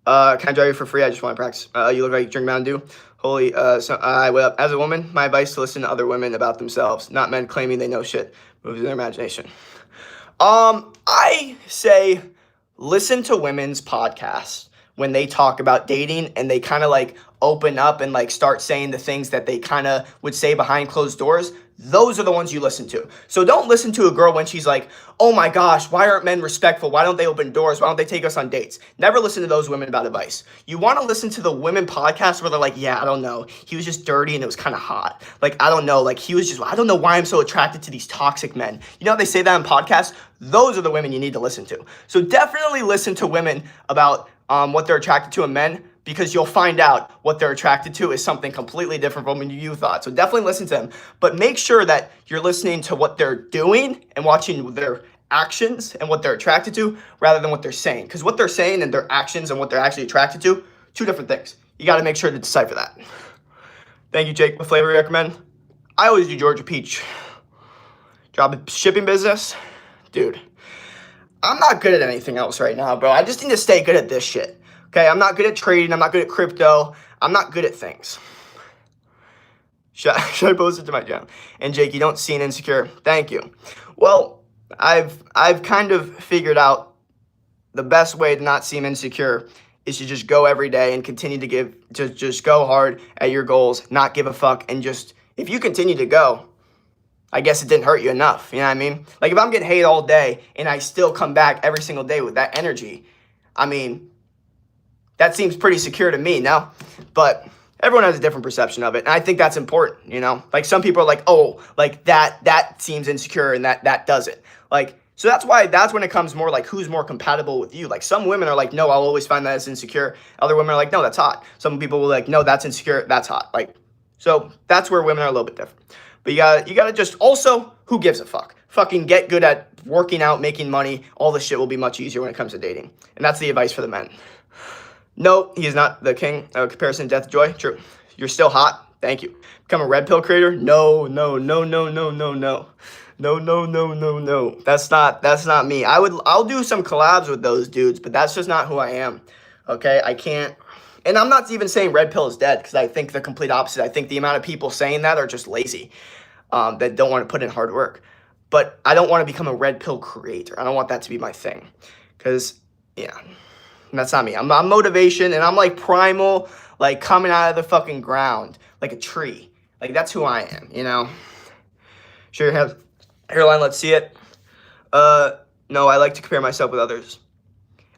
Can I drive you for free? I just want to practice. You look like you drink Mountain Dew. Holy, as a woman, my advice to listen to other women about themselves, not men claiming they know shit. Moves in their imagination. I say listen to women's podcasts when they talk about dating and they kind of like open up and like start saying the things that they kind of would say behind closed doors, those are the ones you listen to. So don't listen to a girl when she's like, oh my gosh, why aren't men respectful? Why don't they open doors? Why don't they take us on dates? Never listen to those women about advice. You want to listen to the women podcasts where they're like, yeah, I don't know. He was just dirty and it was kind of hot. Like, I don't know. Like, I don't know why I'm so attracted to these toxic men. You know how they say that in podcasts? Those are the women you need to listen to. So definitely listen to women about what they're attracted to in men, because you'll find out what they're attracted to is something completely different from what you thought. So definitely listen to them, but make sure that you're listening to what they're doing and watching their actions and what they're attracted to rather than what they're saying. Because what they're saying and their actions and what they're actually attracted to, two different things. You got to make sure to decipher that. Thank you, Jake. What flavor you recommend? I always do Georgia Peach. Job a shipping business? Dude, I'm not good at anything else right now, bro. I just need to stay good at this shit. Okay, I'm not good at trading. I'm not good at crypto. I'm not good at things. Should I post it to my channel? And Jake, you don't seem insecure. Thank you. Well, I've kind of figured out the best way to not seem insecure is to just go every day and continue to just go hard at your goals, not give a fuck, and just, if you continue to go, I guess it didn't hurt you enough. You know what I mean? Like, if I'm getting hate all day and I still come back every single day with that energy, I mean, that seems pretty secure to me, no? But everyone has a different perception of it, and I think that's important, you know? Like, some people are like, oh, like, that seems insecure and that doesn't. Like, so that's when it comes more like who's more compatible with you. Like, some women are like, no, I'll always find that as insecure. Other women are like, no, that's hot. Some people will like, no, that's insecure, that's hot. Like, so that's where women are a little bit different. But you gotta just, also, who gives a fuck? Fucking get good at working out, making money. All this shit will be much easier when it comes to dating. And that's the advice for the men. No, he is not the king of comparison, death, joy. True. You're still hot. Thank you. Become a red pill creator? No. No. That's not me. I'll do some collabs with those dudes, but that's just not who I am. Okay? I can't. And I'm not even saying red pill is dead, because I think the complete opposite. I think the amount of people saying that are just lazy, that don't want to put in hard work. But I don't want to become a red pill creator. I don't want that to be my thing. Because, yeah. That's not me. I'm motivation, and I'm like primal, like coming out of the fucking ground, like a tree. Like, that's who I am, you know? Sure, have hairline, let's see it. No, I like to compare myself with others.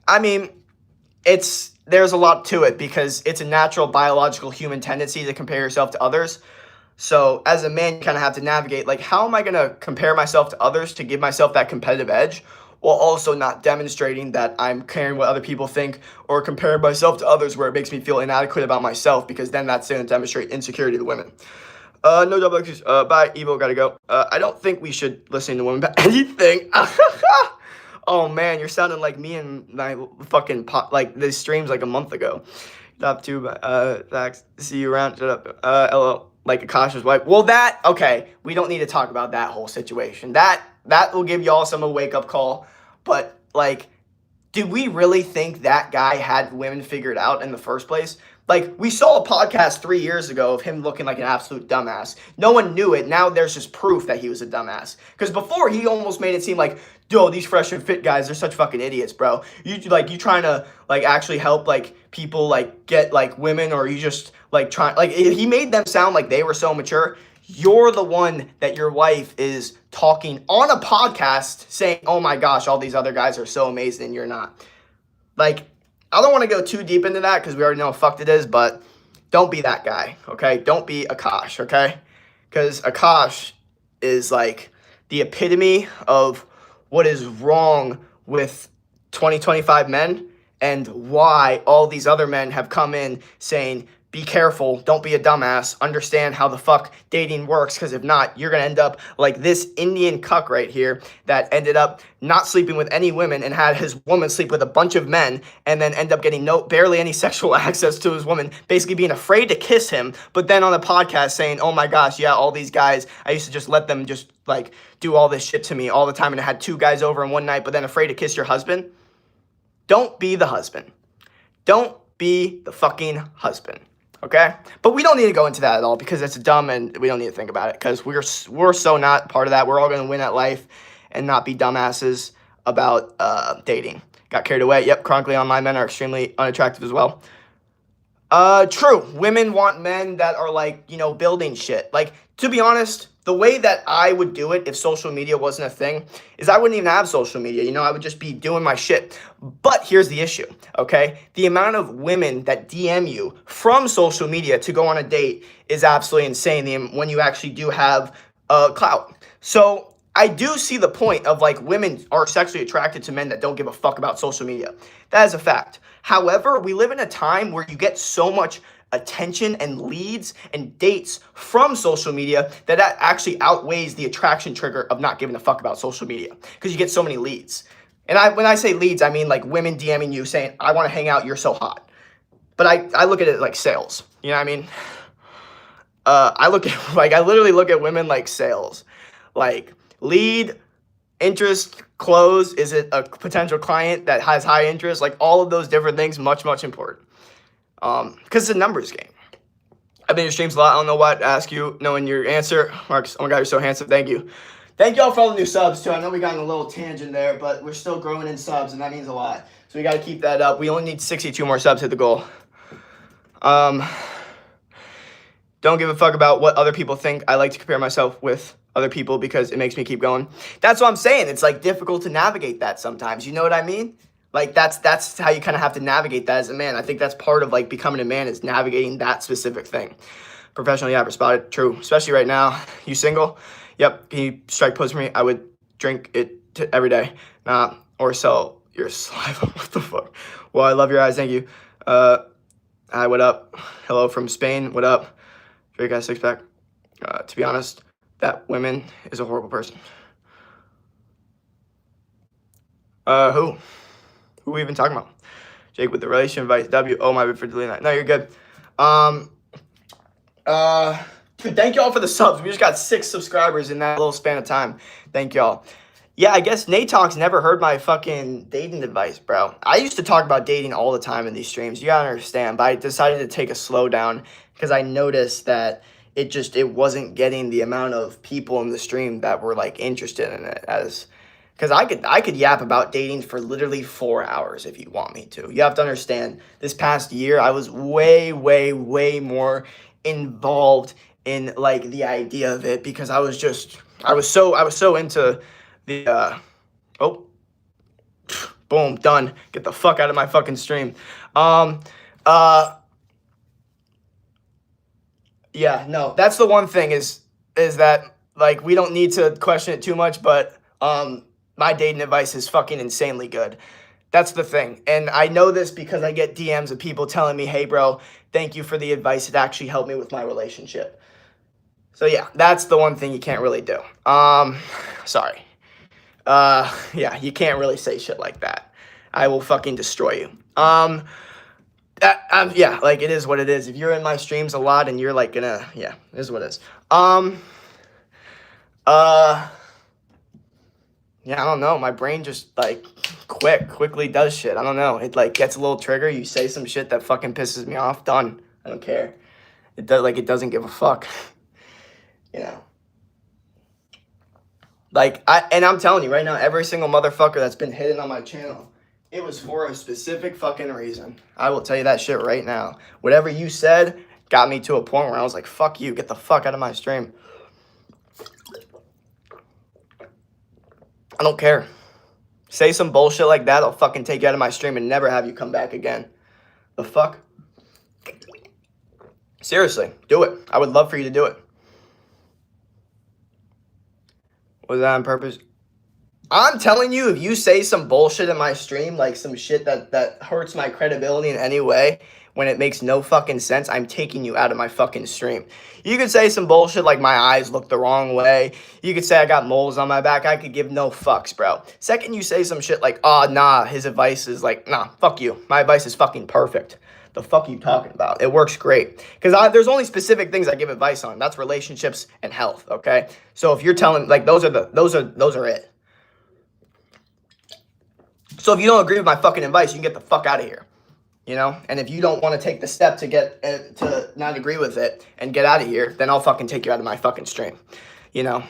I mean, there's a lot to it, because it's a natural biological human tendency to compare yourself to others. So as a man, you kind of have to navigate, like, how am I going to compare myself to others to give myself that competitive edge, while also not demonstrating that I'm caring what other people think, or comparing myself to others where it makes me feel inadequate about myself, because then that's going to demonstrate insecurity to women. No double excuse. Bye, Evo, gotta go. I don't think we should listen to women about anything. Oh man, you're sounding like me and my fucking like this streams like a month ago. Top two, thanks. See you around. Shut up. LL. Like Akasha's wife. Well, okay. We don't need to talk about that whole situation. That will give y'all some wake-up call. But, like, did we really think that guy had women figured out in the first place? Like, we saw a podcast 3 years ago of him looking like an absolute dumbass. No one knew it. Now there's just proof that he was a dumbass. Because before, he almost made it seem like, yo, these fresh and fit guys, they're such fucking idiots, bro. You trying to, like, actually help, like, people, like, get, like, women, or you just, like, he made them sound like they were so mature. You're the one that your wife is talking on a podcast saying, oh my gosh, all these other guys are so amazing and you're not. Like, I don't want to go too deep into that because we already know how fucked it is, but don't be that guy, okay? Don't be Akash, okay? Because Akash is like the epitome of what is wrong with 2025 men and why all these other men have come in saying, be careful, don't be a dumbass, understand how the fuck dating works, because if not, you're going to end up like this Indian cuck right here that ended up not sleeping with any women and had his woman sleep with a bunch of men and then end up getting barely any sexual access to his woman, basically being afraid to kiss him, but then on the podcast saying, oh my gosh, yeah, all these guys, I used to just let them just like do all this shit to me all the time, and I had 2 guys over in one night, but then afraid to kiss your husband. Don't be the husband. Don't be the fucking husband. Okay? But we don't need to go into that at all because it's dumb and we don't need to think about it because we're so not part of that. We're all going to win at life and not be dumbasses about dating. Got carried away. Yep, chronically online men are extremely unattractive as well. True. Women want men that are like, building shit. Like, to be honest, the way that I would do it if social media wasn't a thing is I wouldn't even have social media. I would just be doing my shit. But here's the issue, okay? The amount of women that DM you from social media to go on a date is absolutely insane when you actually do have clout. So I do see the point of like women are sexually attracted to men that don't give a fuck about social media. That is a fact. However, we live in a time where you get so much attention and leads and dates from social media that actually outweighs the attraction trigger of not giving a fuck about social media because you get so many leads. And when I say leads, I mean like women DMing you saying, I want to hang out, you're so hot. But I look at it like sales. You know what I mean? I literally look at women like sales. Like lead, interest, close, is it a potential client that has high interest? Like all of those different things, much, much important. Because it's a numbers game. I've been in your streams a lot. I don't know what to ask you, knowing your answer. Marcus, oh my God, you're so handsome. Thank you. Thank y'all for all the new subs too. I know we got in a little tangent there, but we're still growing in subs and that means a lot. So we got to keep that up. We only need 62 more subs to hit the goal. Don't give a fuck about what other people think. I like to compare myself with other people because it makes me keep going. That's what I'm saying. It's like difficult to navigate that sometimes. You know what I mean? Like that's how you kind of have to navigate that as a man. I think that's part of like becoming a man is navigating that specific thing. Professional, yeah, responded. True. Especially right now. You single? Yep. Can you strike pose for me? I would drink it every day. Nah. Or sell your saliva. What the fuck? Well, I love your eyes. Thank you. Hi, what up? Hello from Spain. What up? Drake has six pack. To be honest, that woman is a horrible person. Who? Who are we even talking about? Jake with the relation advice. W. Oh, my bad for deleting that. No, you're good. Dude, thank y'all for the subs. We just got 6 subscribers in that little span of time. Thank y'all. Yeah, I guess Nate Talks never heard my fucking dating advice, bro. I used to talk about dating all the time in these streams. You gotta understand. But I decided to take a slow down because I noticed that it wasn't getting the amount of people in the stream that were like interested in it as. Because I could yap about dating for literally 4 hours if you want me to. You have to understand, this past year, I was way, way, way more involved in, like, the idea of it. Because I was so into the, boom, done. Get the fuck out of my fucking stream. Yeah, no, that's the one thing is that, like, we don't need to question it too much, but, my dating advice is fucking insanely good. That's the thing. And I know this because I get DMs of people telling me, hey, bro, thank you for the advice. It actually helped me with my relationship. So, yeah, that's the one thing you can't really do. Sorry. Yeah, you can't really say shit like that. I will fucking destroy you. Yeah, like, it is what it is. If you're in my streams a lot and you're, like, gonna, yeah, it is what it is. Yeah, I don't know. My brain just, like, quickly does shit. I don't know. It, like, gets a little trigger. You say some shit that fucking pisses me off. Done. I don't care. It doesn't give a fuck. You know? Like, I'm telling you right now, every single motherfucker that's been hitting on my channel, it was for a specific fucking reason. I will tell you that shit right now. Whatever you said got me to a point where I was like, fuck you. Get the fuck out of my stream. I don't care. Say some bullshit like that, I'll fucking take you out of my stream and never have you come back again. The fuck? Seriously, do it. I would love for you to do it. Was that on purpose? I'm telling you, if you say some bullshit in my stream, like some shit that hurts my credibility in any way, when it makes no fucking sense, I'm taking you out of my fucking stream. You could say some bullshit like my eyes look the wrong way. You could say I got moles on my back. I could give no fucks, bro. Second, you say some shit like, oh, nah, his advice is like, nah, fuck you. My advice is fucking perfect. The fuck are you talking about? It works great. Because there's only specific things I give advice on. That's relationships and health, okay? So if you're telling, like, those are it. So if you don't agree with my fucking advice, you can get the fuck out of here. You know, and if you don't want to take the step to get to not agree with it and get out of here, then I'll fucking take you out of my fucking stream. You know,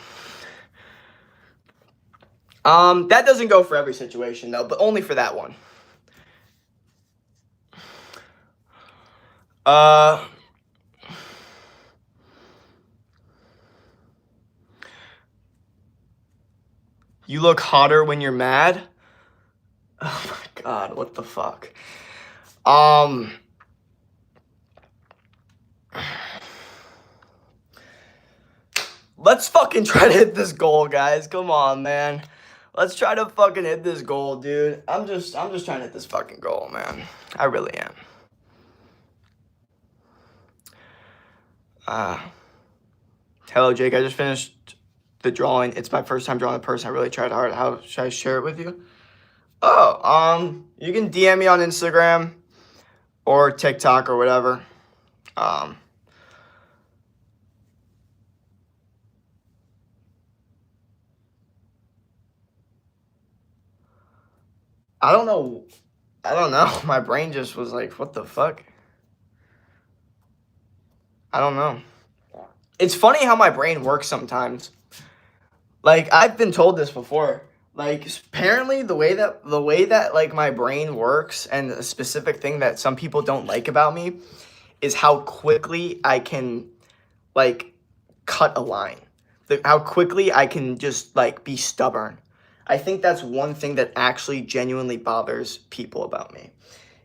that doesn't go for every situation though, but only for that one. Uh, you look hotter when you're mad. Oh my god, what the fuck? Let's fucking try to hit this goal, guys. Come on, man. Let's try to fucking hit this goal, dude. I'm just trying to hit this fucking goal, man. I really am. Hello, Jake. I just finished the drawing. It's my first time drawing a person. I really tried hard. How should I share it with you? Oh, you can DM me on Instagram or TikTok or whatever. I don't know. My brain just was like, what the fuck? I don't know. It's funny how my brain works sometimes. Like, I've been told this before. Like, apparently the way that like my brain works, and a specific thing that some people don't like about me is how quickly I can like cut a line. How quickly I can just like be stubborn. I think that's one thing that actually genuinely bothers people about me.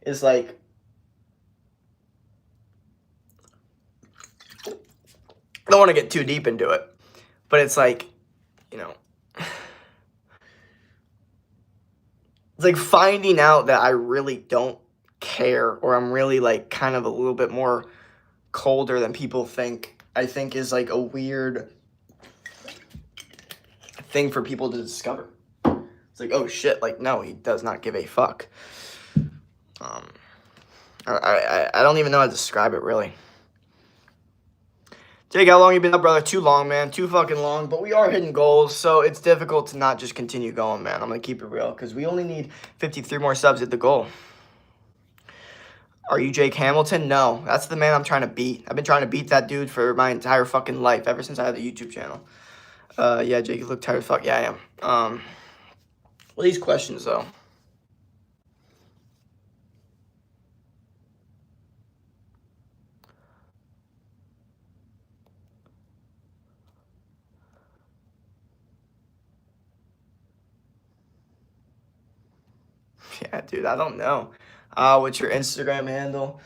Is like, I don't want to get too deep into it, but it's like, you know, it's like finding out that I really don't care, or I'm really like kind of a little bit more colder than people think, I think is like a weird thing for people to discover. It's like, oh shit, like, no, he does not give a fuck. I don't even know how to describe it, really. Jake, how long you been up, brother? Too long, man. Too fucking long. But we are hitting goals, so it's difficult to not just continue going, man. I'm going to keep it real, because we only need 53 more subs at the goal. Are you Jake Hamilton? No, that's the man I'm trying to beat. I've been trying to beat that dude for my entire fucking life, ever since I had the YouTube channel. Yeah, Jake, you look tired as fuck. Yeah, I am. Well, these questions, though. Yeah, dude, I don't know. What's your Instagram handle?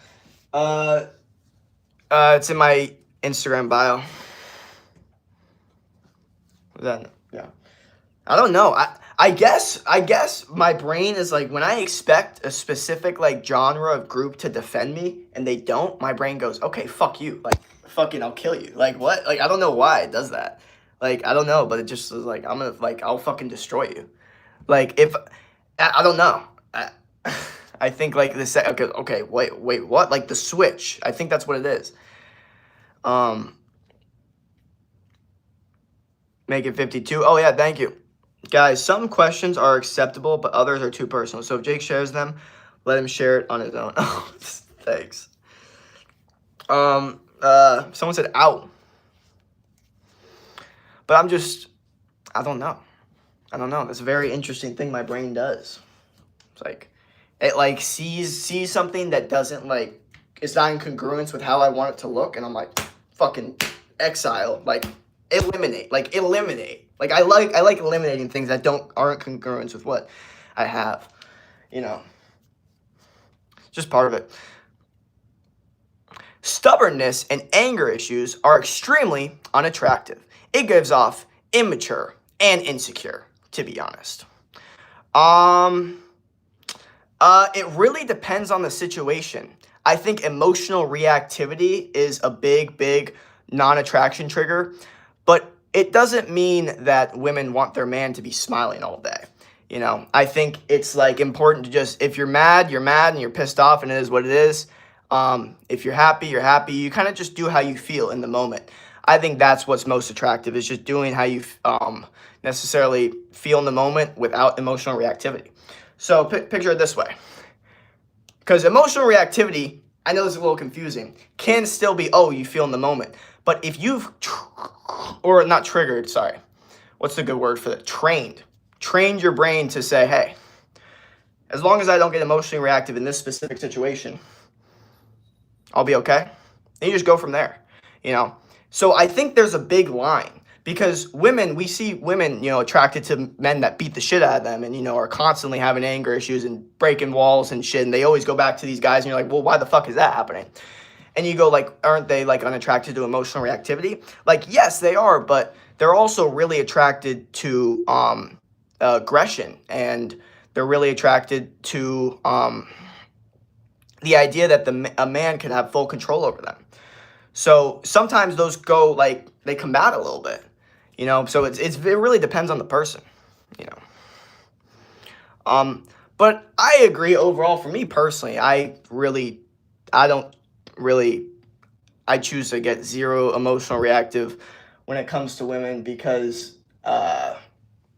It's in my Instagram bio. Then, yeah. I don't know. I guess my brain is like, when I expect a specific like genre of group to defend me and they don't, my brain goes, okay, fuck you. Like, fucking, I'll kill you. Like, what? Like, I don't know why it does that. Like, I don't know, but it just is like, I'll fucking destroy you. Like, if, I don't know. I think like this, okay, wait, what? Like the switch. I think that's what it is. Make it 52. Oh yeah, thank you. Guys, some questions are acceptable, but others are too personal. So if Jake shares them, let him share it on his own. Oh, thanks. Someone said, ow. But I don't know. It's a very interesting thing my brain does. It's like, it like sees something that doesn't like, it's not in congruence with how I want it to look. And I'm like, fucking exile, like eliminate. Like I like eliminating things that aren't congruent with what I have, you know, just part of it. Stubbornness and anger issues are extremely unattractive. It gives off immature and insecure, to be honest. It really depends on the situation. I think emotional reactivity is a big non-attraction trigger, but it doesn't mean that women want their man to be smiling all day. You know, I think it's like important to just, if you're mad, and you're pissed off, and it is what it is. If you're happy, you're happy. You kind of just do how you feel in the moment. I think that's what's most attractive, is just doing how you necessarily feel in the moment without emotional reactivity. So picture it this way. Because emotional reactivity, I know this is a little confusing, can still be, oh, you feel in the moment. But if you've, or not triggered, sorry. What's the good word for that? Trained your brain to say, hey, as long as I don't get emotionally reactive in this specific situation, I'll be okay. And you just go from there, you know? So I think there's a big line because women, we see women, attracted to men that beat the shit out of them and, are constantly having anger issues and breaking walls and shit. And they always go back to these guys and you're like, well, why the fuck is that happening? And you go like, aren't they like unattracted to emotional reactivity? Like, yes, they are, but they're also really attracted to aggression, and they're really attracted to the idea that a man can have full control over them. So sometimes those go like they combat a little bit, So it really depends on the person, you know. But I agree overall. For me personally, I choose to get zero emotional reactive when it comes to women because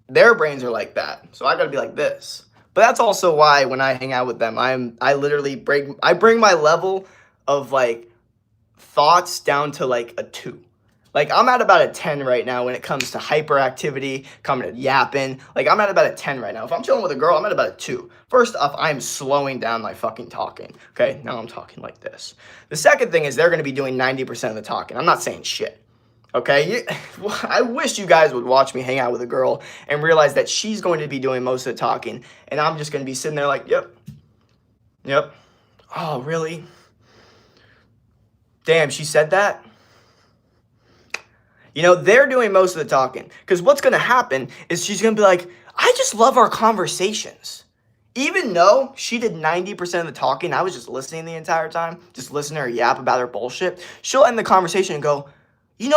their brains are like that. So I got to be like this. But that's also why when I hang out with them, I literally bring my level of like thoughts down to like a 2. Like I'm at about a 10 right now when it comes to hyperactivity, coming to yapping. Like I'm at about a 10 right now. If I'm chilling with a girl, I'm at about a 2. First off, I'm slowing down my fucking talking. Okay, now I'm talking like this. The second thing is they're going to be doing 90% of the talking. I'm not saying shit. Okay, I wish you guys would watch me hang out with a girl and realize that she's going to be doing most of the talking, and I'm just going to be sitting there like, yep. Oh, really? Damn, she said that? They're doing most of the talking. Because what's going to happen is she's going to be like, I just love our conversations. Even though she did 90% of the talking, I was just listening the entire time, just listening to her yap about her bullshit. She'll end the conversation and go, we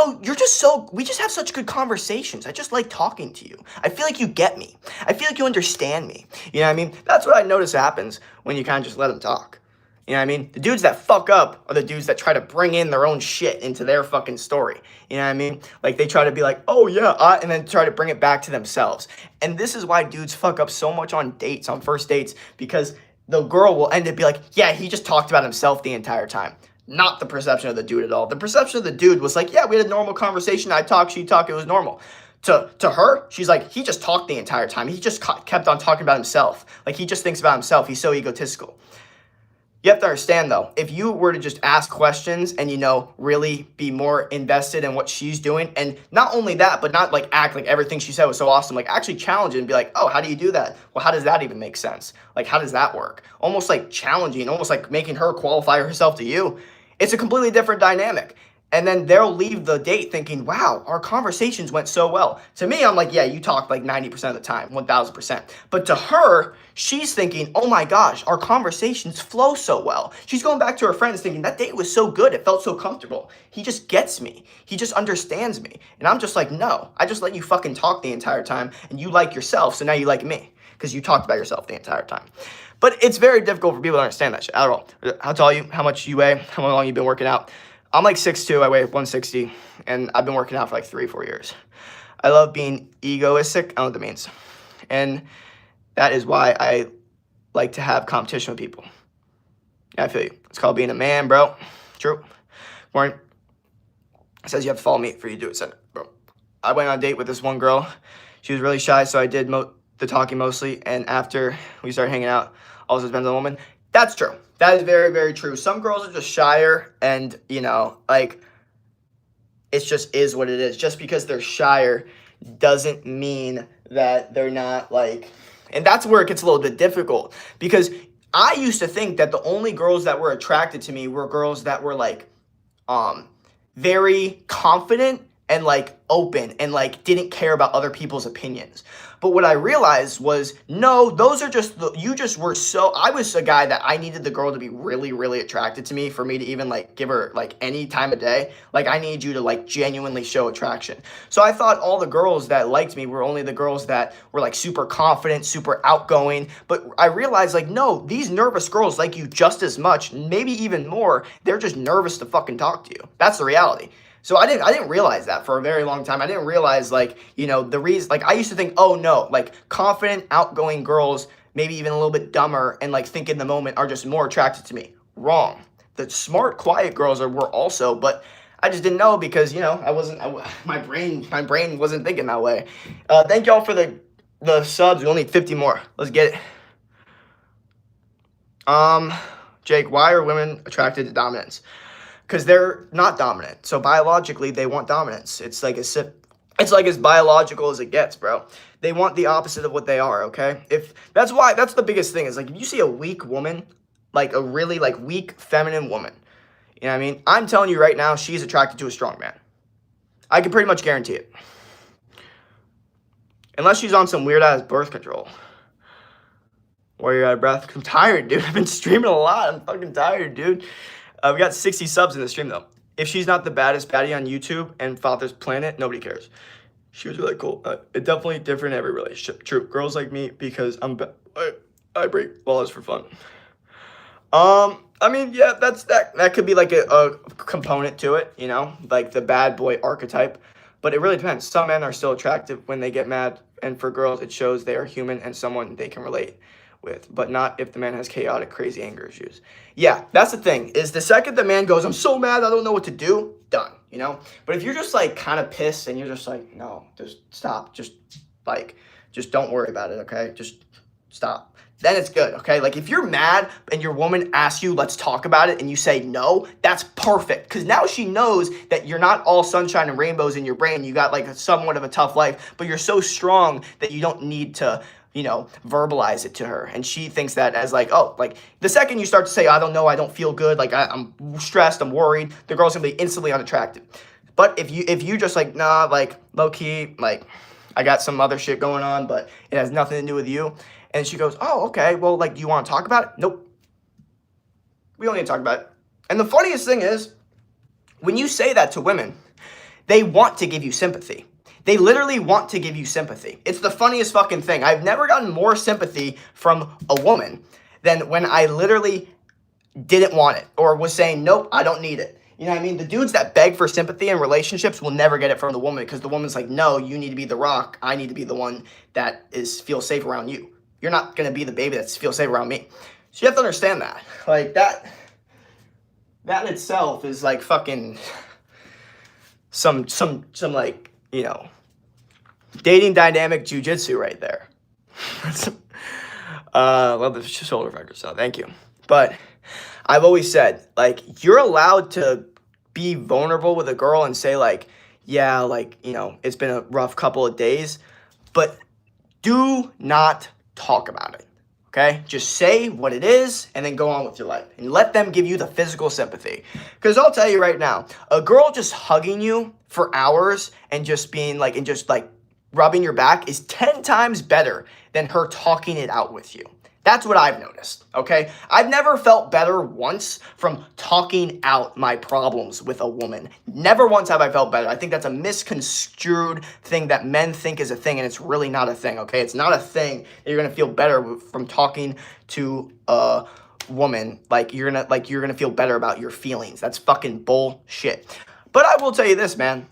just have such good conversations. I just like talking to you. I feel like you get me. I feel like you understand me. You know what I mean? That's what I notice happens when you kind of just let them talk. You know what I mean? The dudes that fuck up are the dudes that try to bring in their own shit into their fucking story. You know what I mean? Like they try to be like, oh yeah, and then try to bring it back to themselves. And this is why dudes fuck up so much on first dates, because the girl will end up be like, yeah, he just talked about himself the entire time. Not the perception of the dude at all. The perception of the dude was like, yeah, we had a normal conversation. I talked, she talked, it was normal. To her, she's like, he just talked the entire time. He just kept on talking about himself. Like he just thinks about himself. He's so egotistical. You have to understand though, if you were to just ask questions and, really be more invested in what she's doing, and not only that, but not like act like everything she said was so awesome, like actually challenge it and be like, oh, how do you do that? Well, how does that even make sense? Like, how does that work? Almost like challenging, almost like making her qualify herself to you. It's a completely different dynamic. And then they'll leave the date thinking, wow, our conversations went so well. To me, I'm like, yeah, you talked like 90% of the time, 1000%. But to her, she's thinking, oh my gosh, our conversations flow so well. She's going back to her friends thinking, that date was so good. It felt so comfortable. He just gets me. He just understands me. And I'm just like, no, I just let you fucking talk the entire time and you like yourself. So now you like me because you talked about yourself the entire time. But it's very difficult for people to understand that shit at all. How tall are you? How much you weigh? How long you've been working out? I'm like 6'2", I weigh 160, and I've been working out for like 3-4 years. I love being egoistic. I don't know what that means. And that is why I like to have competition with people. Yeah, I feel you. It's called being a man, bro. True. Morning. It says you have to follow me for you to do it. Said, bro. I went on a date with this one girl. She was really shy, so I did the talking mostly. And after we started hanging out, also depends on the woman. That's true. That is very, very true. Some girls are just shyer and, like, it just is what it is. Just because they're shyer doesn't mean that they're not, like, and that's where it gets a little bit difficult. Because I used to think that the only girls that were attracted to me were girls that were, like, very confident and, like, open and, like, didn't care about other people's opinions. But what I realized was, no, those are just, I was a guy that I needed the girl to be really, really attracted to me for me to even, like, give her, like, any time of day. Like, I need you to, like, genuinely show attraction. So I thought all the girls that liked me were only the girls that were, like, super confident, super outgoing. But I realized, like, no, these nervous girls like you just as much, maybe even more. They're just nervous to fucking talk to you. That's the reality. So I didn't realize that for a very long time. I didn't realize, like, the reason, like, I used to think, oh no, like, confident, outgoing girls, maybe even a little bit dumber and, like, think in the moment are just more attracted to me. Wrong. The smart, quiet girls were also, but I just didn't know because, my brain wasn't thinking that way. Thank y'all for the subs. We only need 50 more. Let's get it. Jake, why are women attracted to dominance? Because they're not dominant. So biologically, they want dominance. It's like as biological as it gets, bro. They want the opposite of what they are, okay? That's the biggest thing is like if you see a weak woman, like a really like weak feminine woman, you know what I mean? I'm telling you right now, she's attracted to a strong man. I can pretty much guarantee it. Unless she's on some weird ass birth control. Or you're out of breath. I'm tired, dude. I've been streaming a lot. I'm fucking tired, dude. We got 60 subs in the stream, though. If she's not the baddest baddie on YouTube and Father's Planet, nobody cares. She was really cool. It's definitely different in every relationship. True. Girls like me because I break laws for fun. I mean, yeah, that could be like a component to it, you know, like the bad boy archetype. But it really depends. Some men are still attractive when they get mad, and for girls, it shows they are human and someone they can relate with, but not if the man has chaotic, crazy anger issues. Yeah, that's the thing, is the second the man goes, I'm so mad, I don't know what to do, done, you know? But if you're just like kind of pissed and you're just like, no, just stop, just don't worry about it, okay? Just stop. Then it's good, okay? Like if you're mad and your woman asks you, let's talk about it, and you say no, that's perfect. Because now she knows that you're not all sunshine and rainbows in your brain. You got like somewhat of a tough life, but you're so strong that you don't need to, you know, verbalize it to her. And she thinks that as like, oh, like the second you start to say, I don't know, I don't feel good, like I'm stressed, I'm worried, the girl's gonna be instantly unattractive. But if you just like, nah, like low key, like I got some other shit going on, but it has nothing to do with you. And she goes, oh, okay, well, like, do you want to talk about it? Nope. We don't need to talk about it. And the funniest thing is, when you say that to women, they want to give you sympathy. They literally want to give you sympathy. It's the funniest fucking thing. I've never gotten more sympathy from a woman than when I literally didn't want it or was saying, nope, I don't need it. You know what I mean? The dudes that beg for sympathy in relationships will never get it from the woman because the woman's like, no, you need to be the rock. I need to be the one that feels safe around you. You're not going to be the baby that feels safe around me. So you have to understand that. Like, that in itself is like fucking some like, you know, dating dynamic jujitsu right there. Love the shoulder factor, so thank you. But I've always said, like, you're allowed to be vulnerable with a girl and say, like, yeah, like, you know, it's been a rough couple of days, but do not talk about it, okay? Just say what it is and then go on with your life and let them give you the physical sympathy. Because I'll tell you right now, a girl just hugging you for hours and just being like, and just like rubbing your back is 10 times better than her talking it out with you. That's what I've noticed, okay? I've never felt better once from talking out my problems with a woman. Never once have I felt better. I think that's a misconstrued thing that men think is a thing, and it's really not a thing, okay? It's not a thing that you're gonna feel better from talking to a woman. Like you're gonna feel better about your feelings. That's fucking bullshit. But I will tell you this, man.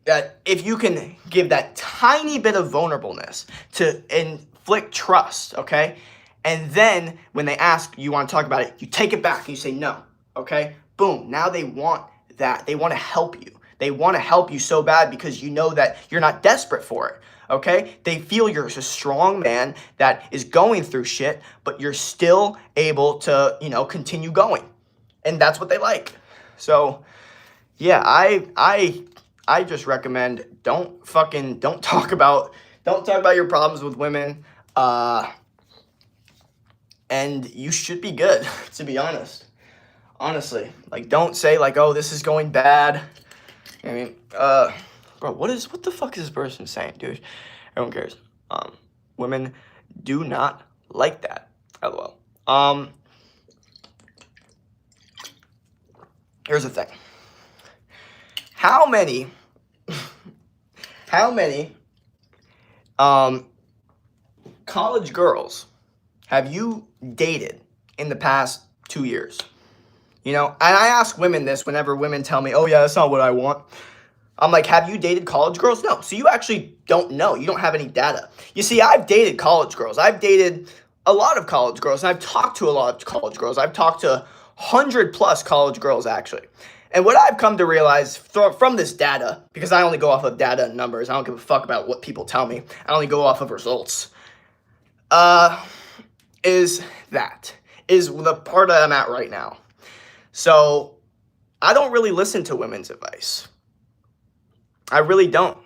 That if you can give that tiny bit of vulnerableness to inflict trust, okay? And then when they ask, you want to talk about it, you take it back and you say no, okay? Boom, now they want that. They want to help you. They want to help you so bad because you know that you're not desperate for it, okay? They feel you're a strong man that is going through shit, but you're still able to, you know, continue going. And that's what they like. So, yeah, I just recommend don't talk about your problems with women, and you should be good, to be honest. Honestly, like don't say like, oh, this is going bad. I mean, bro, what the fuck is this person saying, dude? Everyone cares. Women do not like that. LOL. Here's the thing. How many college girls have you dated in the past 2 years? You know, and I ask women this whenever women tell me, oh yeah, that's not what I want. I'm like, have you dated college girls? No. So you actually don't know. You don't have any data. You see, I've dated college girls. I've dated a lot of college girls, and I've talked to a lot of college girls. I've talked to 100+ college girls, actually. And what I've come to realize from this data, because I only go off of data and numbers, I don't give a fuck about what people tell me. I only go off of results, is that is the part that I'm at right now. So I don't really listen to women's advice. I really don't.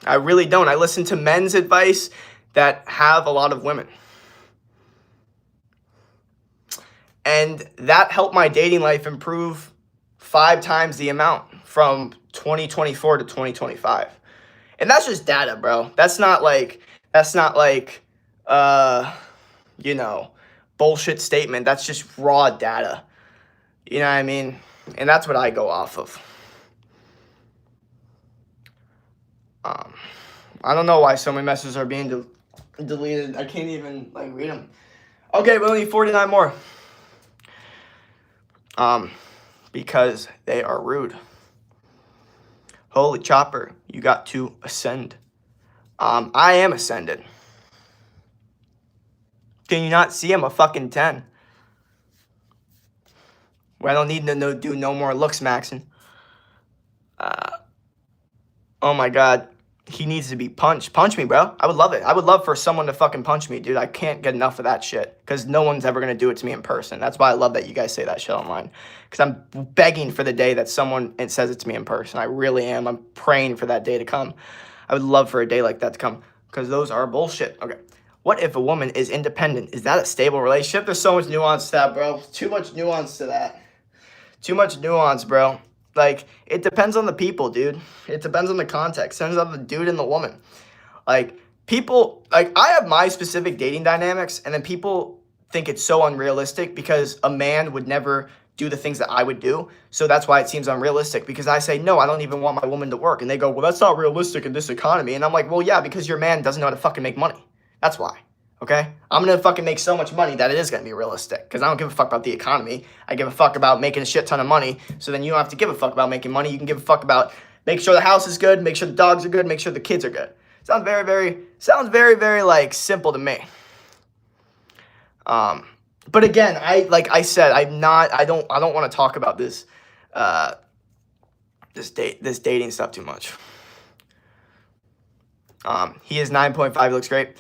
I really don't. I listen to men's advice that have a lot of women. And that helped my dating life improve 5 times the amount from 2024 to 2025. And that's just data, bro. That's not like you know, bullshit statement. That's just raw data. You know what I mean? And that's what I go off of. I don't know why so many messages are being deleted. I can't even like read them. Okay, we only need 49 more. Because they are rude. Holy chopper, you got to ascend. I am ascended. Can you not see I'm a fucking 10? Where I don't need to do no more looks, Maxon. Oh my god. He needs to be punched. Punch me, bro. I would love it. I would love for someone to fucking punch me, dude. I can't get enough of that shit. Because no one's ever going to do it to me in person. That's why I love that you guys say that shit online. Because I'm begging for the day that someone says it to me in person. I really am. I'm praying for that day to come. I would love for a day like that to come. Because those are bullshit. Okay. What if a woman is independent? Is that a stable relationship? There's so much nuance to that, bro. Too much nuance to that. Too much nuance, bro. Like, it depends on the people, dude. It depends on the context. It depends on the dude and the woman. Like, people, like, I have my specific dating dynamics, and then people think it's so unrealistic because a man would never do the things that I would do. So that's why it seems unrealistic, because I say, no, I don't even want my woman to work. And they go, well, that's not realistic in this economy. And I'm like, well, yeah, because your man doesn't know how to fucking make money. That's why. Okay? I'm going to fucking make so much money that it is going to be realistic. Because I don't give a fuck about the economy. I give a fuck about making a shit ton of money. So then you don't have to give a fuck about making money. You can give a fuck about make sure the house is good, make sure the dogs are good, make sure the kids are good. Sounds very, very, like, simple to me. But again, I said, I don't want to talk about this, this dating stuff too much. He is 9.5, he looks great.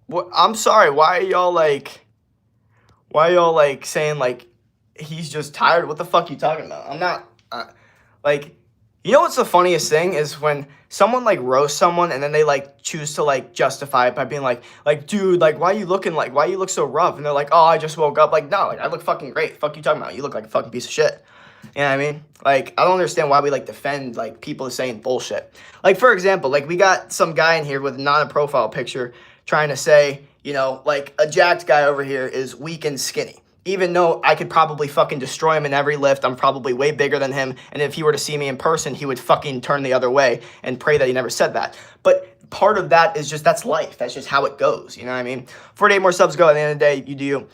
What? I'm sorry. Why are y'all saying like he's just tired? What the fuck are you talking about? I'm not like. You know what's the funniest thing is when someone like roasts someone and then they like choose to like justify it by being like dude, like why you look so rough? And they're like, oh, I just woke up. Like, no, like I look fucking great. Fuck you talking about? You look like a fucking piece of shit. You know what I mean? Like, I don't understand why we like defend like people saying bullshit. Like, for example, like we got some guy in here with not a profile picture trying to say, you know, like a jacked guy over here is weak and skinny. Even though I could probably fucking destroy him in every lift, I'm probably way bigger than him. And if he were to see me in person, he would fucking turn the other way and pray that he never said that. But part of that is just, that's life. That's just how it goes. You know what I mean? 48 more subs go. At the end of the day, you do you.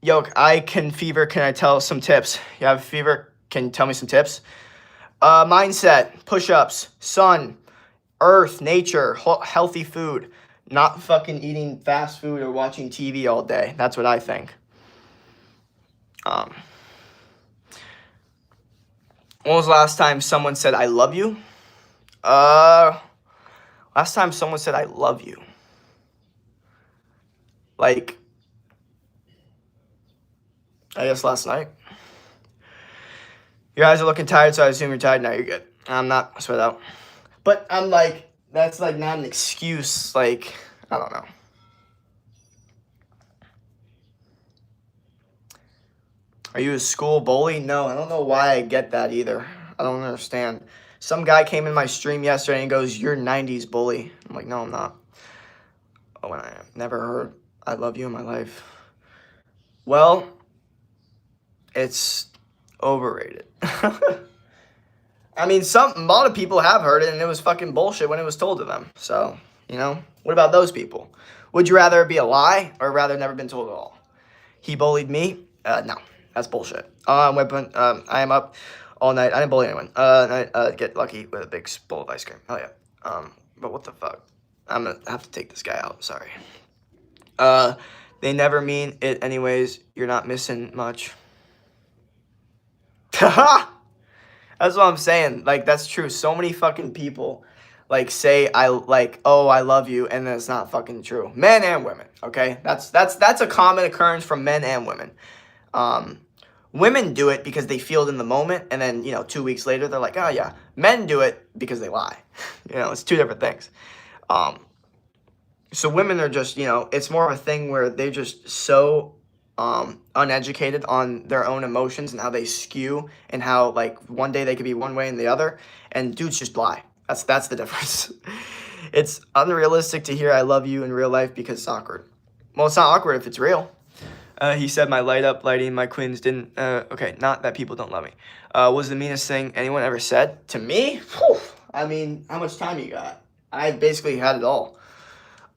Yoke, I can fever. Can I tell some tips? You have a fever? Can you tell me some tips? Mindset, push-ups, sun, earth, nature, healthy food. Not fucking eating fast food or watching TV all day. That's what I think. When was the last time someone said, I love you? Last time someone said, I love you. Like, I guess last night. Your eyes are looking tired, so I assume you're tired. Now you're good. I'm not, I swear out. But I'm like, that's like not an excuse. Like, I don't know. Are you a school bully? No, I don't know why I get that either. I don't understand. Some guy came in my stream yesterday and goes, you're 90s bully. I'm like, no, I'm not. Oh, and I never heard I love you in my life. Well, it's overrated. I mean, a lot of people have heard it, and it was fucking bullshit when it was told to them. So, you know, what about those people? Would you rather it be a lie or rather never been told at all? He bullied me? No. That's bullshit. I am up all night. I didn't bully anyone. Get lucky with a big bowl of ice cream. Oh yeah. But what the fuck? I'm gonna have to take this guy out. Sorry. They never mean it anyways. You're not missing much. That's what I'm saying. Like, that's true. So many fucking people, like, say oh, I love you, and then it's not fucking true. Men and women, okay? That's a common occurrence from men and women. Women do it because they feel it in the moment, and then, 2 weeks later, they're like, oh, yeah. Men do it because they lie. It's two different things. So women are just, it's more of a thing where they're just so uneducated on their own emotions and how they skew, and how, like, one day they could be one way and the other, and dudes just lie. That's the difference. It's unrealistic to hear I love you in real life because it's awkward. Well, it's not awkward if it's real. He said my lighting, my queens didn't, okay, not that people don't love me. Was the meanest thing anyone ever said to me? Whew. I mean, how much time you got? I basically had it all.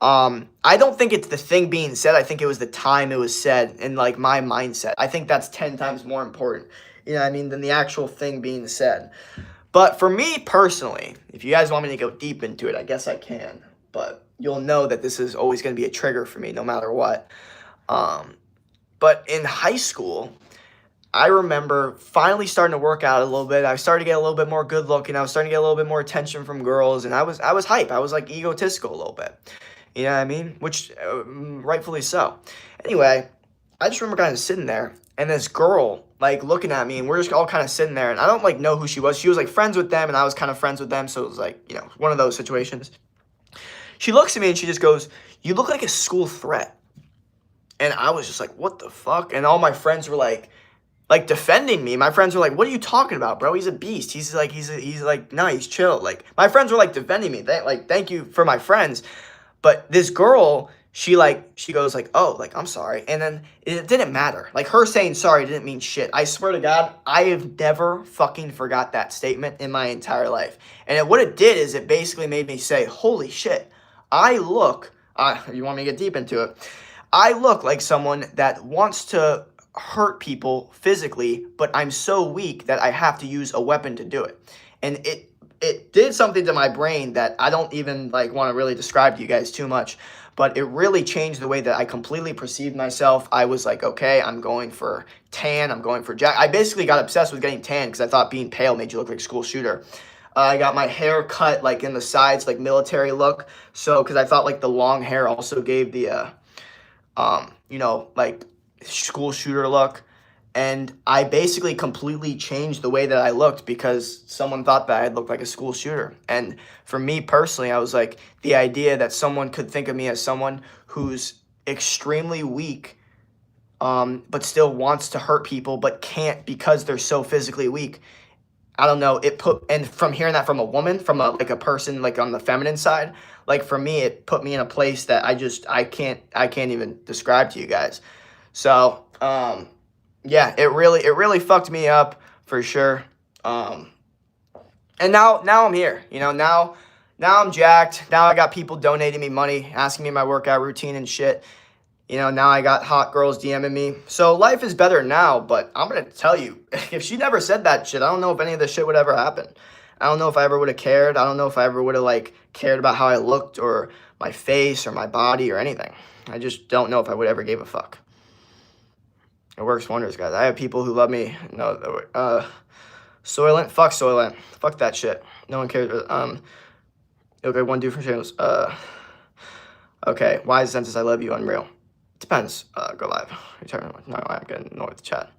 I don't think it's the thing being said. I think it was the time it was said and, like, my mindset. I think that's 10 times more important, than the actual thing being said. But for me personally, if you guys want me to go deep into it, I guess I can. But you'll know that this is always going to be a trigger for me no matter what. But in high school, I remember finally starting to work out a little bit. I started to get a little bit more good looking. I was starting to get a little bit more attention from girls, and I was hype. I was, like, egotistical a little bit. You know what I mean? Which, rightfully so. Anyway, I just remember kind of sitting there, and this girl, like, looking at me, and we're just all kind of sitting there, and I don't, like, know who she was. She was, like, friends with them, and I was kind of friends with them, so it was, like, one of those situations. She looks at me, and she just goes, "You look like a school threat." And I was just like, what the fuck? And all my friends were, like defending me. My friends were like, what are you talking about, bro? He's a beast. He's like, no, he's chill. Like, my friends were, like, defending me. Thank you for my friends. But this girl, she goes, like, oh, like, I'm sorry. And then it didn't matter. Like, her saying sorry didn't mean shit. I swear to God, I have never fucking forgot that statement in my entire life. And what it did is it basically made me say, holy shit, I look, you want me to get deep into it? I look like someone that wants to hurt people physically, but I'm so weak that I have to use a weapon to do it. And it did something to my brain that I don't even, like, want to really describe to you guys too much, but it really changed the way that I completely perceived myself. I was like, okay, I'm going for tan, I'm going for jack. I basically got obsessed with getting tan because I thought being pale made you look like a school shooter. I got my hair cut, like, in the sides, like, military look. So, because I thought, like, the long hair also gave the like, school shooter look. And I basically completely changed the way that I looked because someone thought that I looked like a school shooter. And for me personally, I was like, the idea that someone could think of me as someone who's extremely weak, but still wants to hurt people, but can't because they're so physically weak. I don't know, and from hearing that from a woman, from a person, like, on the feminine side, like, for me, it put me in a place that I can't even describe to you guys. So, yeah, it really fucked me up for sure. And now I'm here, now I'm jacked. Now I got people donating me money, asking me my workout routine and shit. Now I got hot girls DMing me. So life is better now, but I'm going to tell you, if she never said that shit, I don't know if any of this shit would ever happen. I don't know if I ever would have cared. I don't know if I ever would have, like, cared about how I looked or my face or my body or anything. I just don't know if I would ever give a fuck. It works wonders, guys. I have people who love me. No, Soylent, fuck Soylent. Fuck that shit. No one cares. Okay, one dude from channels. Okay, why is the sentence I love you unreal? Depends. Go live. Return. No, I'm getting annoyed with the chat.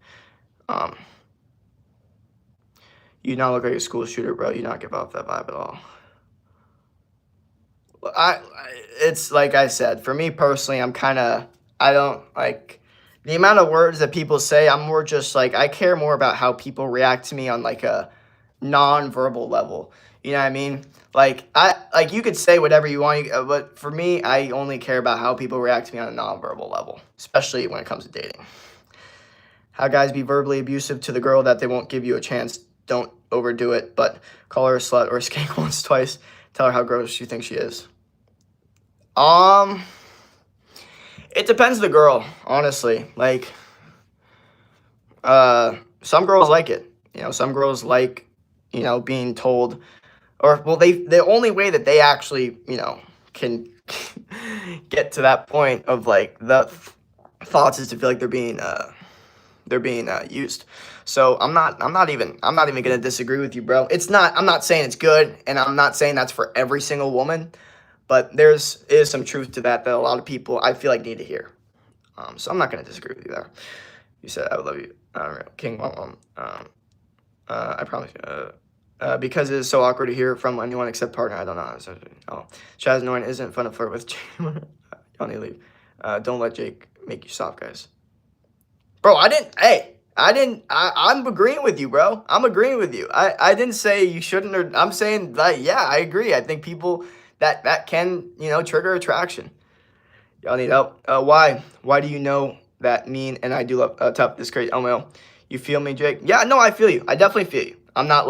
You not look like a school shooter, bro. You not give off that vibe at all. It's like I said, for me personally, I don't like the amount of words that people say. I'm more just like, I care more about how people react to me on, like, a non-verbal level. You know what I mean? Like, you could say whatever you want, but for me, I only care about how people react to me on a non-verbal level, especially when it comes to dating. How guys be verbally abusive to the girl that they won't give you a chance. Don't overdo it, but call her a slut or a skank once, twice. Tell her how gross you think she is. It depends on the girl, honestly. Like, some girls like it. Some girls like, being told, or, well, the only way that they actually, can get to that point of, like, the thoughts is to feel like they're being used. So I'm not even gonna disagree with you, bro. I'm not saying it's good, and I'm not saying that's for every single woman, but is some truth to that a lot of people I feel like need to hear. So I'm not gonna disagree with you there. You said I would love you, King Mom. I promise you. Because it is so awkward to hear from anyone except partner. I don't know. Oh, Chaz Norton isn't fun to flirt with. Y'all need to leave. Don't let Jake make you soft, guys. Bro, I'm agreeing with you, bro. I'm agreeing with you. I didn't say you shouldn't, or I'm saying that, yeah, I agree. I think people that can, trigger attraction. Y'all need help. Why? Why do you know that mean? And I do love tough. This crazy. Oh, you feel me, Jake? Yeah, no, I feel you. I definitely feel you. I'm not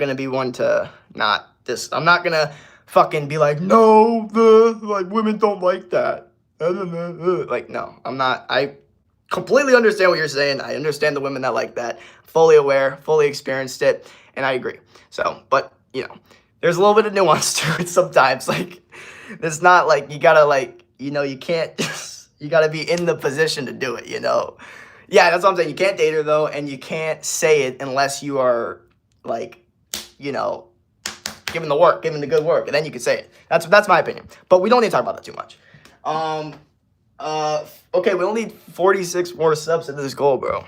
gonna be one to not this. I'm not gonna fucking be like, no, women don't like that. Like, no, I'm not. I completely understand what you're saying. I understand the women that like that. Fully aware, fully experienced it, and I agree. So, but there's a little bit of nuance to it sometimes. Like, it's not like you gotta you can't just, you gotta be in the position to do it. Yeah, that's what I'm saying. You can't date her though, and you can't say it unless you are giving the work, giving the good work, and then you can say it. That's my opinion. But we don't need to talk about that too much. Okay, we only need 46 more subs to this goal, bro.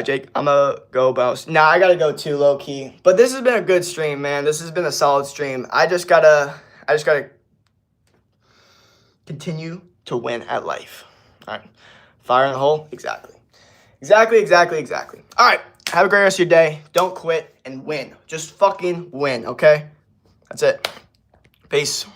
Jake, I'm gonna go bounce. Nah, I gotta go too, low key. But this has been a good stream, man. This has been a solid stream. I just gotta continue to win at life. All right, fire in the hole. Exactly. All right, have a great rest of your day. Don't quit and win. Just fucking win, okay? That's it. Peace.